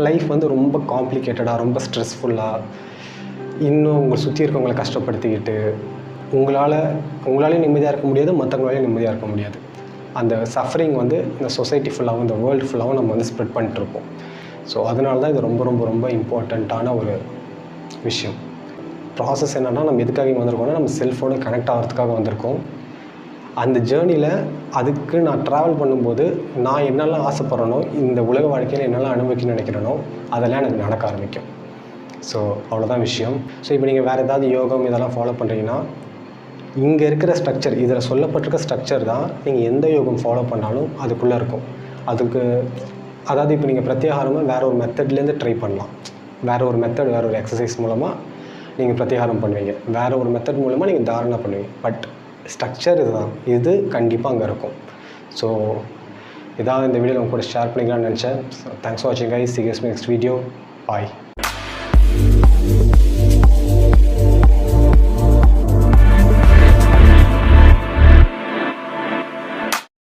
லைஃப் வந்து ரொம்ப காம்ப்ளிகேட்டடாக, ரொம்ப ஸ்ட்ரெஸ்ஃபுல்லாக, இன்னும் உங்களை சுற்றி இருக்கவங்களை கஷ்டப்படுத்திக்கிட்டு உங்களாலேயும் நிம்மதியாக இருக்க முடியாது, மற்றவங்களாலேயும் நிம்மதியாக இருக்க முடியாது. அந்த சஃபரிங் வந்து இந்த சொசைட்டி ஃபுல்லாகவும் இந்த வேர்ல்டு ஃபுல்லாகவும் நம்ம வந்து ஸ்ப்ரெட் பண்ணிட்டுருப்போம். ஸோ அதனால தான் இது ரொம்ப ரொம்ப ரொம்ப இம்பார்ட்டண்ட்டான ஒரு விஷயம். ப்ராசஸ் என்னென்னா, நம்ம எதுக்காக இங்கே வந்திருக்கோம்னா நம்ம செல்ஃபோடு கனெக்ட் ஆகிறதுக்காக வந்திருக்கோம். அந்த ஜேர்னியில் அதுக்கு நான் ட்ராவல் பண்ணும்போது நான் என்னெல்லாம் ஆசைப்பட்றேனோ, இந்த உலக வாழ்க்கையில் என்னெல்லாம் அனுபவிக்கணும்னு நினைக்கிறேனோ அதெல்லாம் எனக்கு நடக்க ஆரம்பிக்கும். ஸோ அவ்வளோதான் விஷயம். ஸோ இப்போ நீங்கள் வேறு ஏதாவது யோகம் இதெல்லாம் ஃபாலோ பண்ணுறீங்கன்னா, இங்கே இருக்கிற ஸ்ட்ரக்சர், இதில் சொல்லப்பட்டிருக்க ஸ்ட்ரக்சர் தான் நீங்கள் எந்த யோகம் ஃபாலோ பண்ணாலும் அதுக்குள்ளே இருக்கும். அதுக்கு அதாவது இப்போ நீங்கள் பிரத்யாகாரமாக வேறு ஒரு மெத்தட்லேருந்து ட்ரை பண்ணலாம். வேறு ஒரு மெத்தட், வேறு ஒரு எக்ஸசைஸ் மூலமாக நீங்கள் பிரத்யாகாரம் பண்ணுவீங்க, வேறு ஒரு மெத்தட் மூலமாக நீங்கள் தாரணா பண்ணுவீங்க. பட் ஸ்ட்ரக்சர் இதுதான், இது கண்டிப்பாக அங்கே இருக்கும். ஸோ இதான் இந்த வீடியோவில் உங்க கூட ஷேர் பண்ணிக்கலாம்னு நினச்சேன். தேங்க்ஸ் ஃபார் வாட்சிங் guys. See you guys in the next video. Bye.